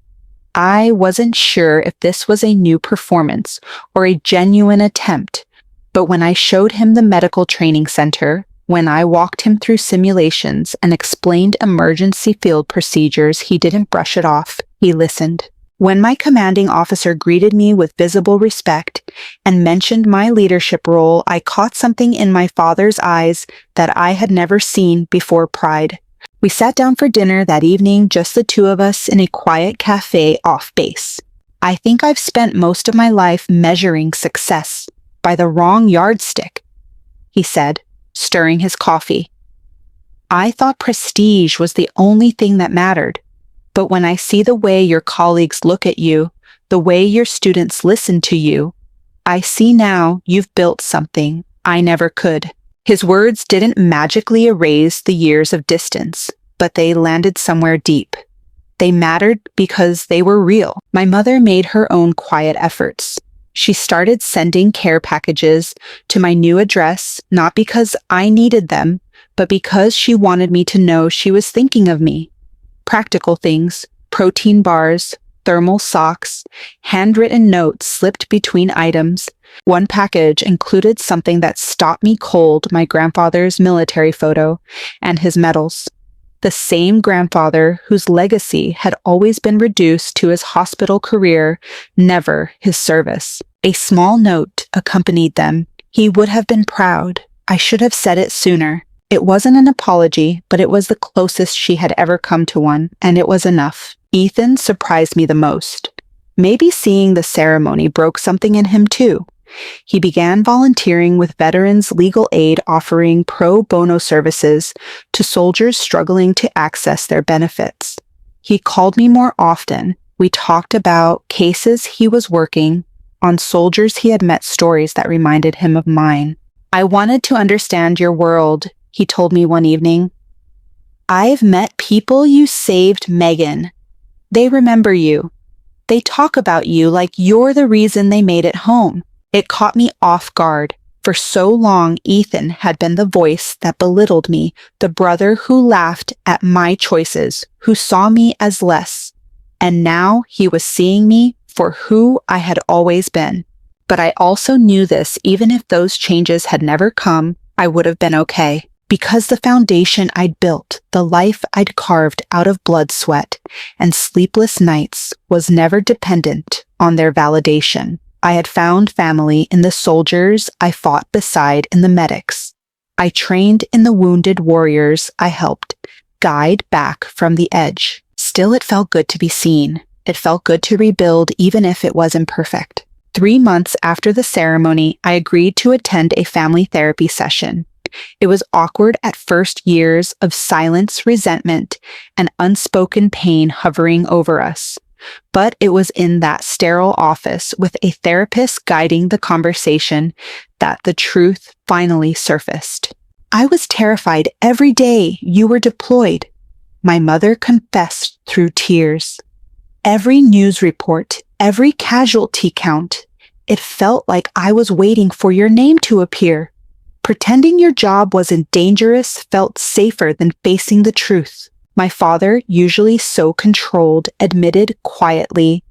I wasn't sure if this was a new performance or a genuine attempt, but when I showed him the medical training center, when I walked him through simulations and explained emergency field procedures, he didn't brush it off. He listened. When my commanding officer greeted me with visible respect and mentioned my leadership role, I caught something in my father's eyes that I had never seen before: pride. We sat down for dinner that evening, just the two of us in a quiet cafe off base. I think I've spent most of my life measuring success by the wrong yardstick, he said, stirring his coffee. I thought prestige was the only thing that mattered, but when I see the way your colleagues look at you, the way your students listen to you, I see now you've built something I never could. His words didn't magically erase the years of distance, but they landed somewhere deep. They mattered because they were real. My mother made her own quiet efforts. She started sending care packages to my new address, not because I needed them, but because she wanted me to know she was thinking of me. Practical things, protein bars, thermal socks, handwritten notes slipped between items. One package included something that stopped me cold, my grandfather's military photo and his medals. The same grandfather whose legacy had always been reduced to his hospital career, never his service. A small note accompanied them. He would have been proud. I should have said it sooner. It wasn't an apology, but it was the closest she had ever come to one, and it was enough. Ethan surprised me the most. Maybe seeing the ceremony broke something in him too. He began volunteering with Veterans Legal Aid, offering pro bono services to soldiers struggling to access their benefits. He called me more often. We talked about cases he was working on, soldiers he had met, stories that reminded him of mine. I wanted to understand your world, he told me one evening. I've met people you saved, Megan. They remember you. They talk about you like you're the reason they made it home. It caught me off guard. For so long, Ethan had been the voice that belittled me, the brother who laughed at my choices, who saw me as less. And now he was seeing me for who I had always been. But I also knew this, even if those changes had never come, I would have been okay. Because the foundation I'd built, the life I'd carved out of blood, sweat, and sleepless nights was never dependent on their validation. I had found family in the soldiers I fought beside, in the medics. I trained in the wounded warriors I helped guide back from the edge. Still, it felt good to be seen. It felt good to rebuild, even if it was imperfect. 3 months after the ceremony, I agreed to attend a family therapy session. It was awkward at first, years of silence, resentment, and unspoken pain hovering over us. But it was in that sterile office with a therapist guiding the conversation that the truth finally surfaced. I was terrified every day you were deployed, my mother confessed through tears. Every news report, every casualty count, it felt like I was waiting for your name to appear. Pretending your job wasn't dangerous felt safer than facing the truth. My father, usually so controlled, admitted quietly,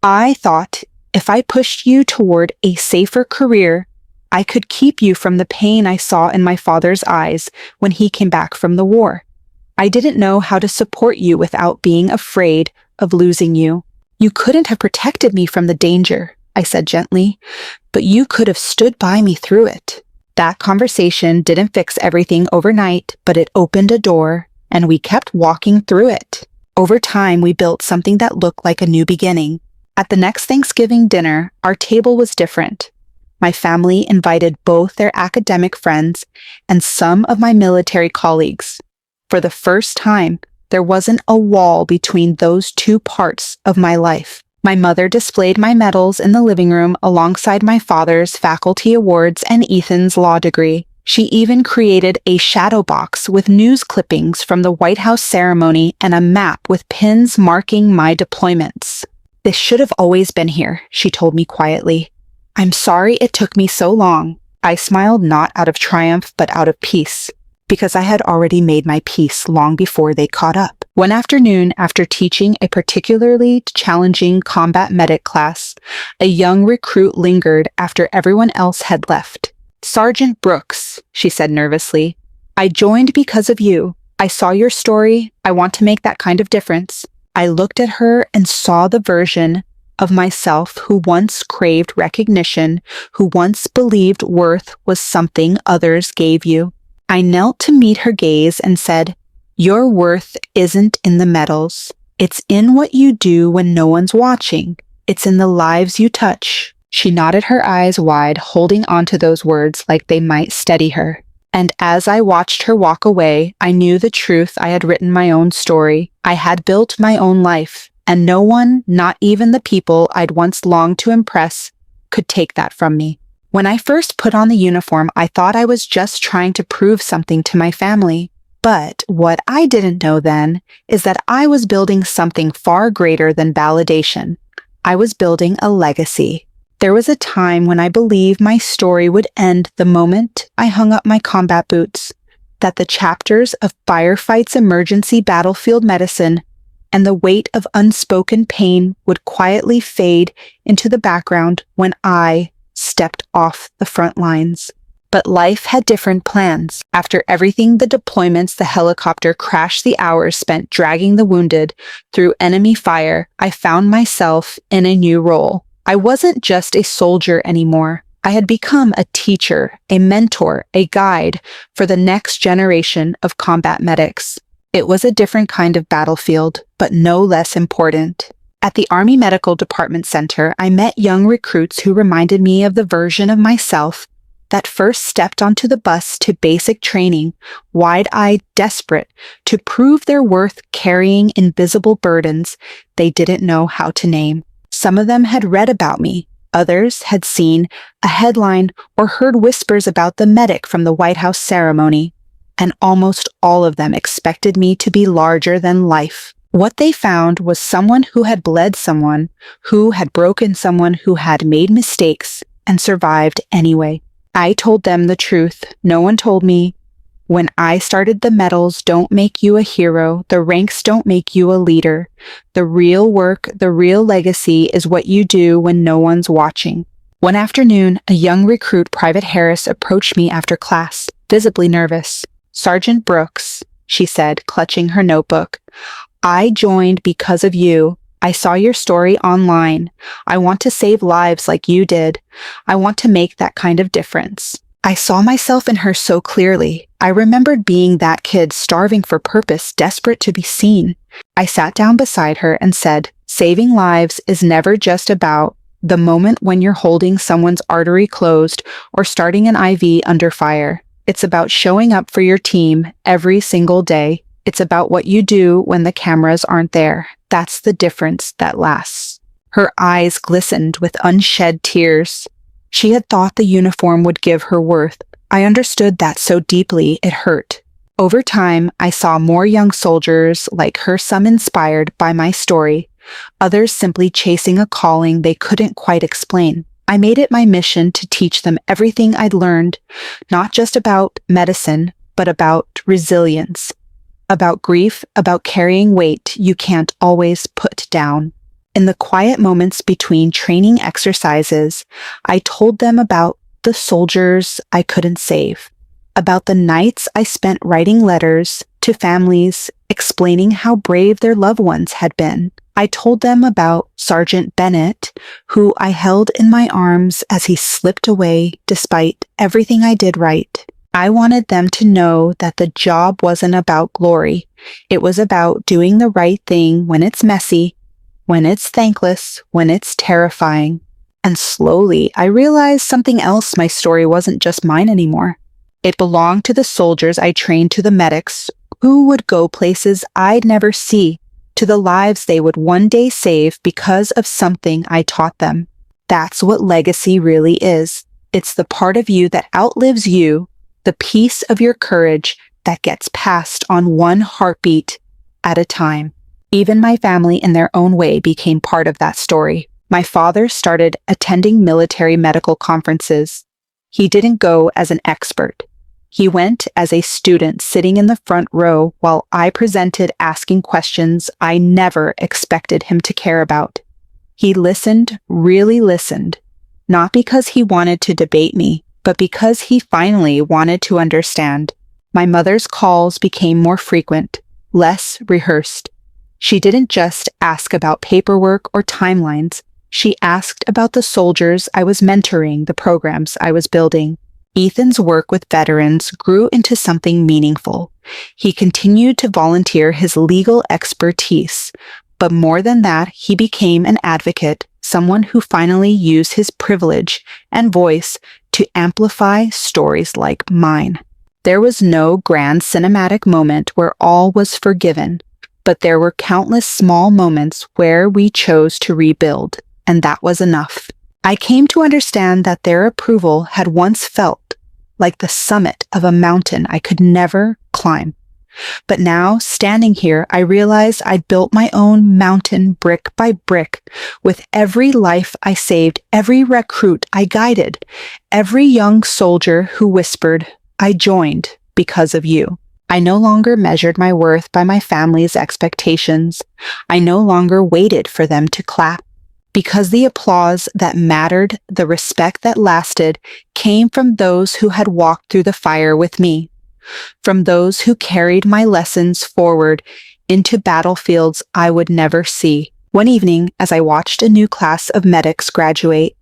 I thought if I pushed you toward a safer career, I could keep you from the pain I saw in my father's eyes when he came back from the war. I didn't know how to support you without being afraid of losing you. You couldn't have protected me from the danger, I said gently, but you could have stood by me through it. That conversation didn't fix everything overnight, but it opened a door, and we kept walking through it. Over time, we built something that looked like a new beginning. At the next Thanksgiving dinner, our table was different. My family invited both their academic friends and some of my military colleagues. For the first time, there wasn't a wall between those two parts of my life. My mother displayed my medals in the living room alongside my father's faculty awards and Ethan's law degree. She even created a shadow box with news clippings from the White House ceremony and a map with pins marking my deployments. This should have always been here, she told me quietly. I'm sorry it took me so long. I smiled, not out of triumph, but out of peace, because I had already made my peace long before they caught up. One afternoon, after teaching a particularly challenging combat medic class, a young recruit lingered after everyone else had left. Sergeant Brooks, she said nervously, I joined because of you. I saw your story. I want to make that kind of difference. I looked at her and saw the version of myself who once craved recognition, who once believed worth was something others gave you. I knelt to meet her gaze and said, your worth isn't in the medals. It's in what you do when no one's watching. It's in the lives you touch. She nodded her eyes wide, holding onto those words like they might steady her. And as I watched her walk away, I knew the truth. I had written my own story. I had built my own life, and no one, not even the people I'd once longed to impress, could take that from me. When I first put on the uniform, I thought I was just trying to prove something to my family. But what I didn't know then is that I was building something far greater than validation. I was building a legacy. There was a time when I believed my story would end the moment I hung up my combat boots, that the chapters of firefights, emergency battlefield medicine, and the weight of unspoken pain would quietly fade into the background when I stepped off the front lines. But life had different plans. After everything, the deployments, the helicopter crash, the hours spent dragging the wounded through enemy fire, I found myself in a new role. I wasn't just a soldier anymore. I had become a teacher, a mentor, a guide for the next generation of combat medics. It was a different kind of battlefield, but no less important. At the Army Medical Department Center, I met young recruits who reminded me of the version of myself that first stepped onto the bus to basic training, wide-eyed, desperate to prove their worth, carrying invisible burdens they didn't know how to name. Some of them had read about me. Others had seen a headline or heard whispers about the medic from the White House ceremony. And almost all of them expected me to be larger than life. What they found was someone who had bled someone, who had broken someone, who had made mistakes and survived anyway. I told them the truth. No one told me. When I started, the medals don't make you a hero. The ranks don't make you a leader. The real work, the real legacy is what you do when no one's watching. One afternoon, a young recruit, Private Harris, approached me after class, visibly nervous. "Sergeant Brooks," she said, clutching her notebook, "I joined because of you. I saw your story online. I want to save lives like you did. I want to make that kind of difference." I saw myself in her so clearly. I remembered being that kid starving for purpose, desperate to be seen. I sat down beside her and said, "Saving lives is never just about the moment when you're holding someone's artery closed or starting an IV under fire. It's about showing up for your team every single day. It's about what you do when the cameras aren't there. That's the difference that lasts." Her eyes glistened with unshed tears. She had thought the uniform would give her worth. I understood that so deeply it hurt. Over time, I saw more young soldiers like her, some inspired by my story, others simply chasing a calling they couldn't quite explain. I made it my mission to teach them everything I'd learned, not just about medicine, but about resilience, about grief, about carrying weight you can't always put down. In the quiet moments between training exercises, I told them about the soldiers I couldn't save, about the nights I spent writing letters to families explaining how brave their loved ones had been. I told them about Sergeant Bennett, who I held in my arms as he slipped away despite everything I did right. I wanted them to know that the job wasn't about glory. It was about doing the right thing when it's messy, when it's thankless, when it's terrifying. And slowly, I realized something else. My story wasn't just mine anymore. It belonged to the soldiers I trained, to the medics who would go places I'd never see, to the lives they would one day save because of something I taught them. That's what legacy really is. It's the part of you that outlives you, the piece of your courage that gets passed on one heartbeat at a time. Even my family, in their own way, became part of that story. My father started attending military medical conferences. He didn't go as an expert. He went as a student, sitting in the front row while I presented, asking questions I never expected him to care about. He listened, really listened, not because he wanted to debate me, but because he finally wanted to understand. My mother's calls became more frequent, less rehearsed. She didn't just ask about paperwork or timelines. She asked about the soldiers I was mentoring, the programs I was building. Ethan's work with veterans grew into something meaningful. He continued to volunteer his legal expertise, but more than that, he became an advocate, someone who finally used his privilege and voice to amplify stories like mine. There was no grand cinematic moment where all was forgiven, but there were countless small moments where we chose to rebuild, and that was enough. I came to understand that their approval had once felt like the summit of a mountain I could never climb. But now, standing here, I realized I'd built my own mountain brick by brick with every life I saved, every recruit I guided, every young soldier who whispered, "I joined because of you." I no longer measured my worth by my family's expectations. I no longer waited for them to clap, because the applause that mattered, the respect that lasted, came from those who had walked through the fire with me, from those who carried my lessons forward into battlefields I would never see. One evening, as I watched a new class of medics graduate,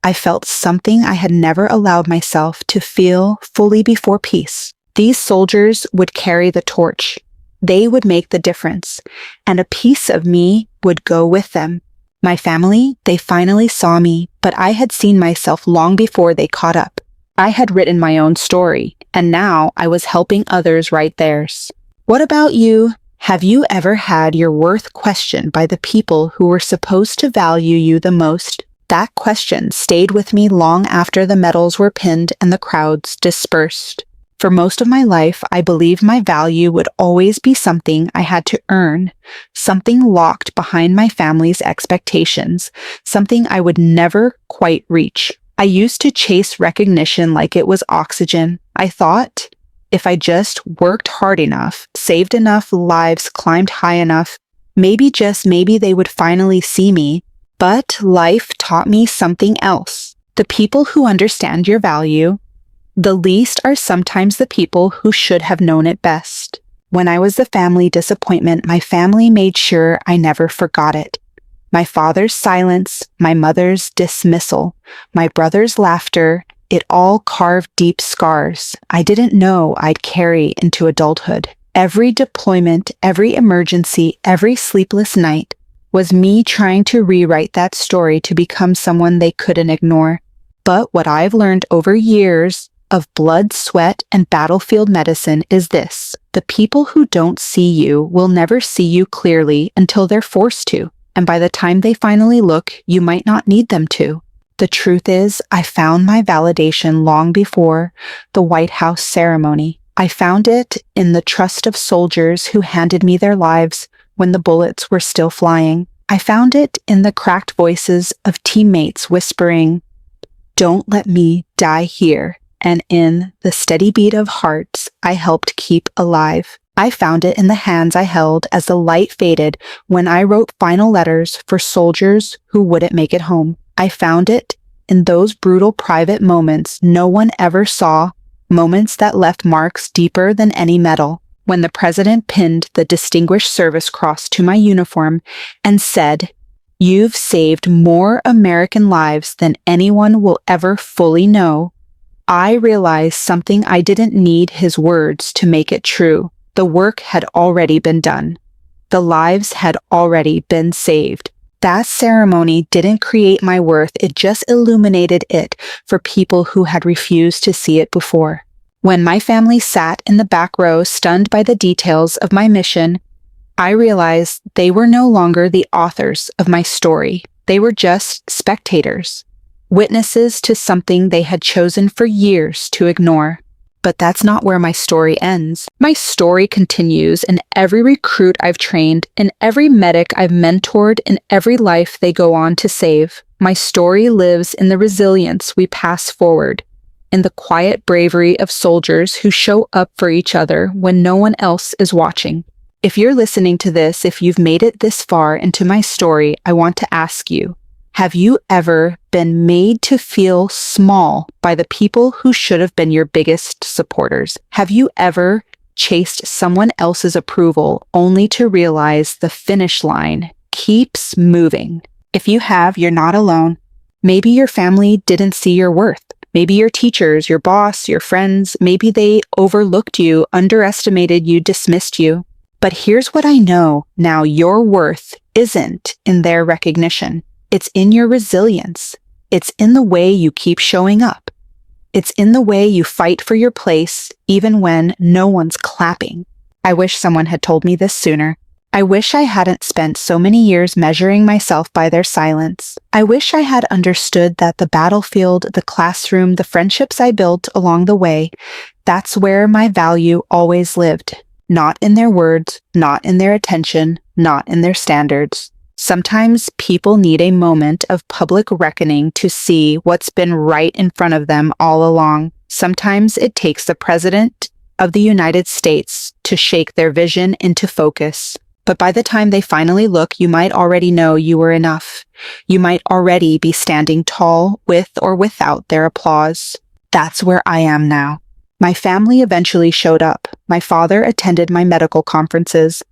I felt something I had never allowed myself to feel fully before peace. These soldiers would carry the torch. They would make the difference, and a piece of me would go with them. My family, they finally saw me, but I had seen myself long before they caught up. I had written my own story, and now I was helping others write theirs. What about you? Have you ever had your worth questioned by the people who were supposed to value you the most? That question stayed with me long after the medals were pinned and the crowds dispersed. For most of my life, I believed my value would always be something I had to earn, something locked behind my family's expectations, something I would never quite reach. I used to chase recognition like it was oxygen. I thought, if I just worked hard enough, saved enough lives, climbed high enough, maybe, just maybe, they would finally see me. But life taught me something else. The people who understand your value the least are sometimes the people who should have known it best. When I was the family disappointment, my family made sure I never forgot it. My father's silence, my mother's dismissal, my brother's laughter, it all carved deep scars I didn't know I'd carry into adulthood. Every deployment, every emergency, every sleepless night was me trying to rewrite that story to become someone they couldn't ignore. But what I've learned over years of blood, sweat, and battlefield medicine is this: the people who don't see you will never see you clearly until they're forced to. And by the time they finally look, you might not need them to. The truth is, I found my validation long before the White House ceremony. I found it in the trust of soldiers who handed me their lives when the bullets were still flying. I found it in the cracked voices of teammates whispering, "Don't let me die here," and in the steady beat of hearts I helped keep alive. I found it in the hands I held as the light faded when I wrote final letters for soldiers who wouldn't make it home. I found it in those brutal private moments no one ever saw, moments that left marks deeper than any medal. When the president pinned the Distinguished Service Cross to my uniform and said, "You've saved more American lives than anyone will ever fully know," I realized something I didn't need his words to make it true. The work had already been done. The lives had already been saved. That ceremony didn't create my worth, it just illuminated it for people who had refused to see it before. When my family sat in the back row, stunned by the details of my mission, I realized they were no longer the authors of my story. They were just spectators, witnesses to something they had chosen for years to ignore. But that's not where my story ends. My story continues in every recruit I've trained, in every medic I've mentored, in every life they go on to save. My story lives in the resilience we pass forward, in the quiet bravery of soldiers who show up for each other when no one else is watching. If you're listening to this, if you've made it this far into my story, I want to ask you, have you ever been made to feel small by the people who should have been your biggest supporters? Have you ever chased someone else's approval only to realize the finish line keeps moving? If you have, you're not alone. Maybe your family didn't see your worth. Maybe your teachers, your boss, your friends, maybe they overlooked you, underestimated you, dismissed you. But here's what I know now: your worth isn't in their recognition. It's in your resilience. It's in the way you keep showing up. It's in the way you fight for your place, even when no one's clapping. I wish someone had told me this sooner. I wish I hadn't spent so many years measuring myself by their silence. I wish I had understood that the battlefield, the classroom, the friendships I built along the way, that's where my value always lived. Not in their words, not in their attention, not in their standards. Sometimes people need a moment of public reckoning to see what's been right in front of them all along. Sometimes it takes the President of the United States to shake their vision into focus. But by the time they finally look, you might already know you were enough. You might already be standing tall with or without their applause. That's where I am now. My family eventually showed up. My father attended my medical conferences.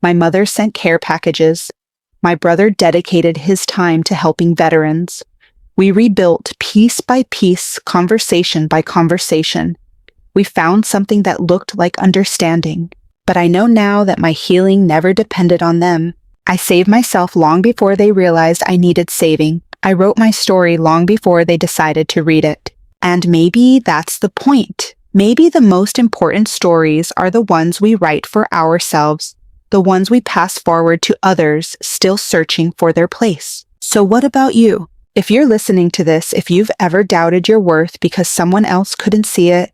My mother sent care packages. My brother dedicated his time to helping veterans. We rebuilt piece by piece, conversation by conversation. We found something that looked like understanding. But I know now that my healing never depended on them. I saved myself long before they realized I needed saving. I wrote my story long before they decided to read it. And maybe that's the point. Maybe the most important stories are the ones we write for ourselves, the ones we pass forward to others still searching for their place. So what about you? If you're listening to this, if you've ever doubted your worth because someone else couldn't see it,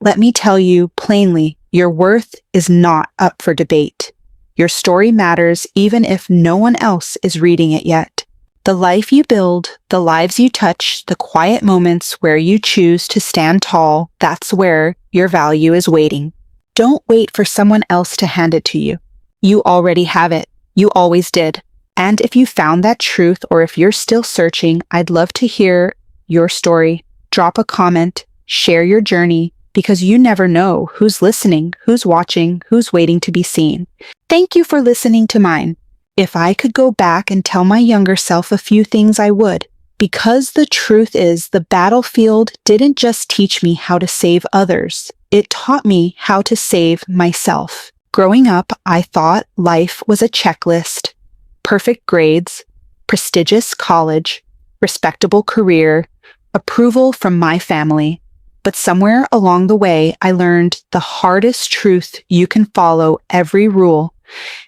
let me tell you plainly, your worth is not up for debate. Your story matters even if no one else is reading it yet. The life you build, the lives you touch, the quiet moments where you choose to stand tall, that's where your value is waiting. Don't wait for someone else to hand it to you. You already have it. You always did. And if you found that truth, or if you're still searching, I'd love to hear your story. Drop a comment, share your journey, because you never know who's listening, who's watching, who's waiting to be seen. Thank you for listening to mine. If I could go back and tell my younger self a few things, I would. Because the truth is, the battlefield didn't just teach me how to save others. It taught me how to save myself. Growing up, I thought life was a checklist. Perfect grades, prestigious college, respectable career, approval from my family. But somewhere along the way, I learned the hardest truth: you can follow every rule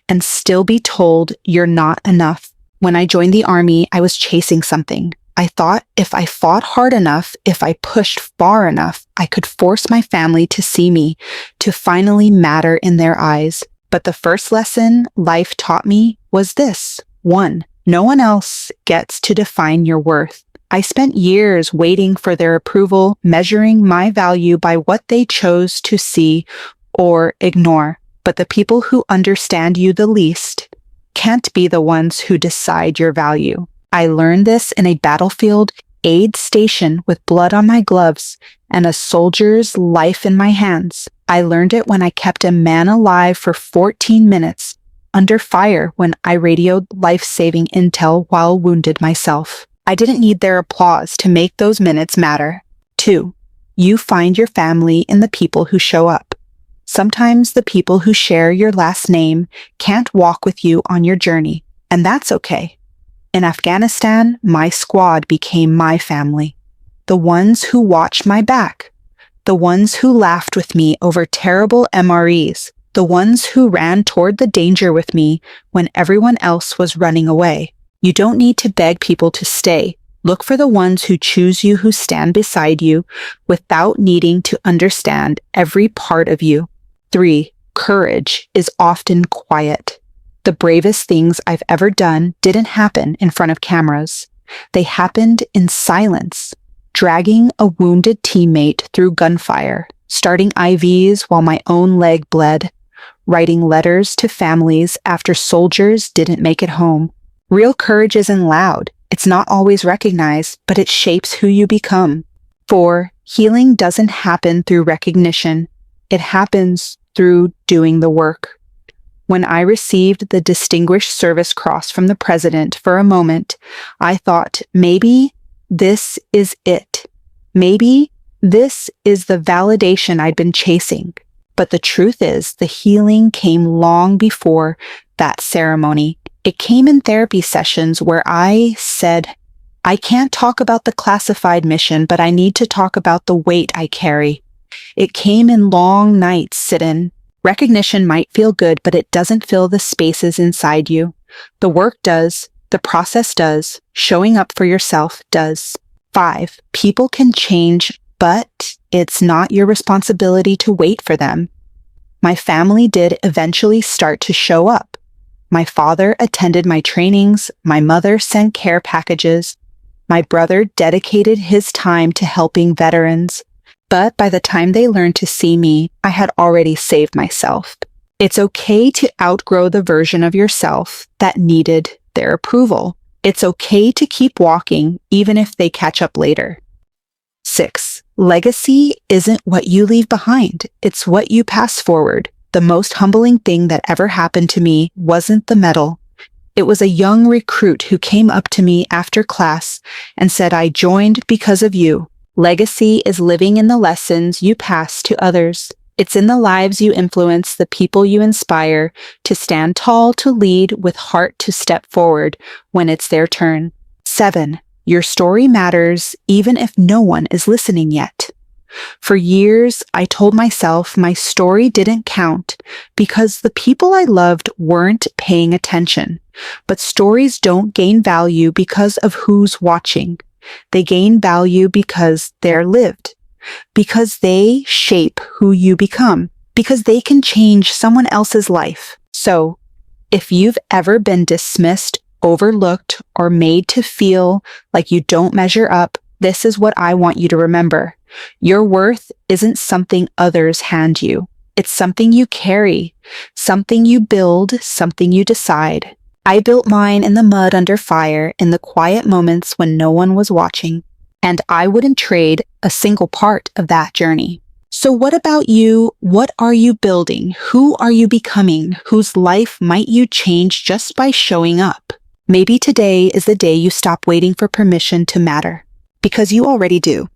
and still be told you're not enough. When I joined the Army, I was chasing something. I thought if I fought hard enough, if I pushed far enough, I could force my family to see me, to finally matter in their eyes. But the first lesson life taught me was this. 1, no one else gets to define your worth. I spent years waiting for their approval, measuring my value by what they chose to see or ignore. But the people who understand you the least can't be the ones who decide your value. I learned this in a battlefield aid station with blood on my gloves and a soldier's life in my hands. I learned it when I kept a man alive for 14 minutes under fire when I radioed life-saving intel while wounded myself. I didn't need their applause to make those minutes matter. 2, you find your family in the people who show up. Sometimes the people who share your last name can't walk with you on your journey, and that's okay. In Afghanistan, my squad became my family. The ones who watched my back. The ones who laughed with me over terrible MREs. The ones who ran toward the danger with me when everyone else was running away. You don't need to beg people to stay. Look for the ones who choose you, who stand beside you without needing to understand every part of you. 3, courage is often quiet. The bravest things I've ever done didn't happen in front of cameras. They happened in silence, dragging a wounded teammate through gunfire, starting IVs while my own leg bled, writing letters to families after soldiers didn't make it home. Real courage isn't loud. It's not always recognized, but it shapes who you become. 4, healing doesn't happen through recognition. It happens through doing the work. When I received the Distinguished Service Cross from the President, for a moment, I thought, maybe this is it. Maybe this is the validation I'd been chasing. But the truth is, the healing came long before that ceremony. It came in therapy sessions where I said, I can't talk about the classified mission, but I need to talk about the weight I carry. It came in long nights sit-in. Recognition might feel good, but it doesn't fill the spaces inside you. The work does, the process does, showing up for yourself does. 5, people can change, but it's not your responsibility to wait for them. My family did eventually start to show up. My father attended my trainings, my mother sent care packages, my brother dedicated his time to helping veterans. But by the time they learned to see me, I had already saved myself. It's okay to outgrow the version of yourself that needed their approval. It's okay to keep walking, even if they catch up later. 6, legacy isn't what you leave behind. It's what you pass forward. The most humbling thing that ever happened to me wasn't the medal. It was a young recruit who came up to me after class and said, I joined because of you. Legacy is living in the lessons you pass to others. It's in the lives you influence, the people you inspire, to stand tall, to lead, with heart to step forward when it's their turn. 7, your story matters even if no one is listening yet. For years, I told myself my story didn't count because the people I loved weren't paying attention. But stories don't gain value because of who's watching. They gain value because they're lived, because they shape who you become, because they can change someone else's life. So, if you've ever been dismissed, overlooked, or made to feel like you don't measure up, this is what I want you to remember. Your worth isn't something others hand you. It's something you carry, something you build, something you decide. I built mine in the mud under fire, in the quiet moments when no one was watching, and I wouldn't trade a single part of that journey. So what about you? What are you building? Who are you becoming? Whose life might you change just by showing up? Maybe today is the day you stop waiting for permission to matter, because you already do.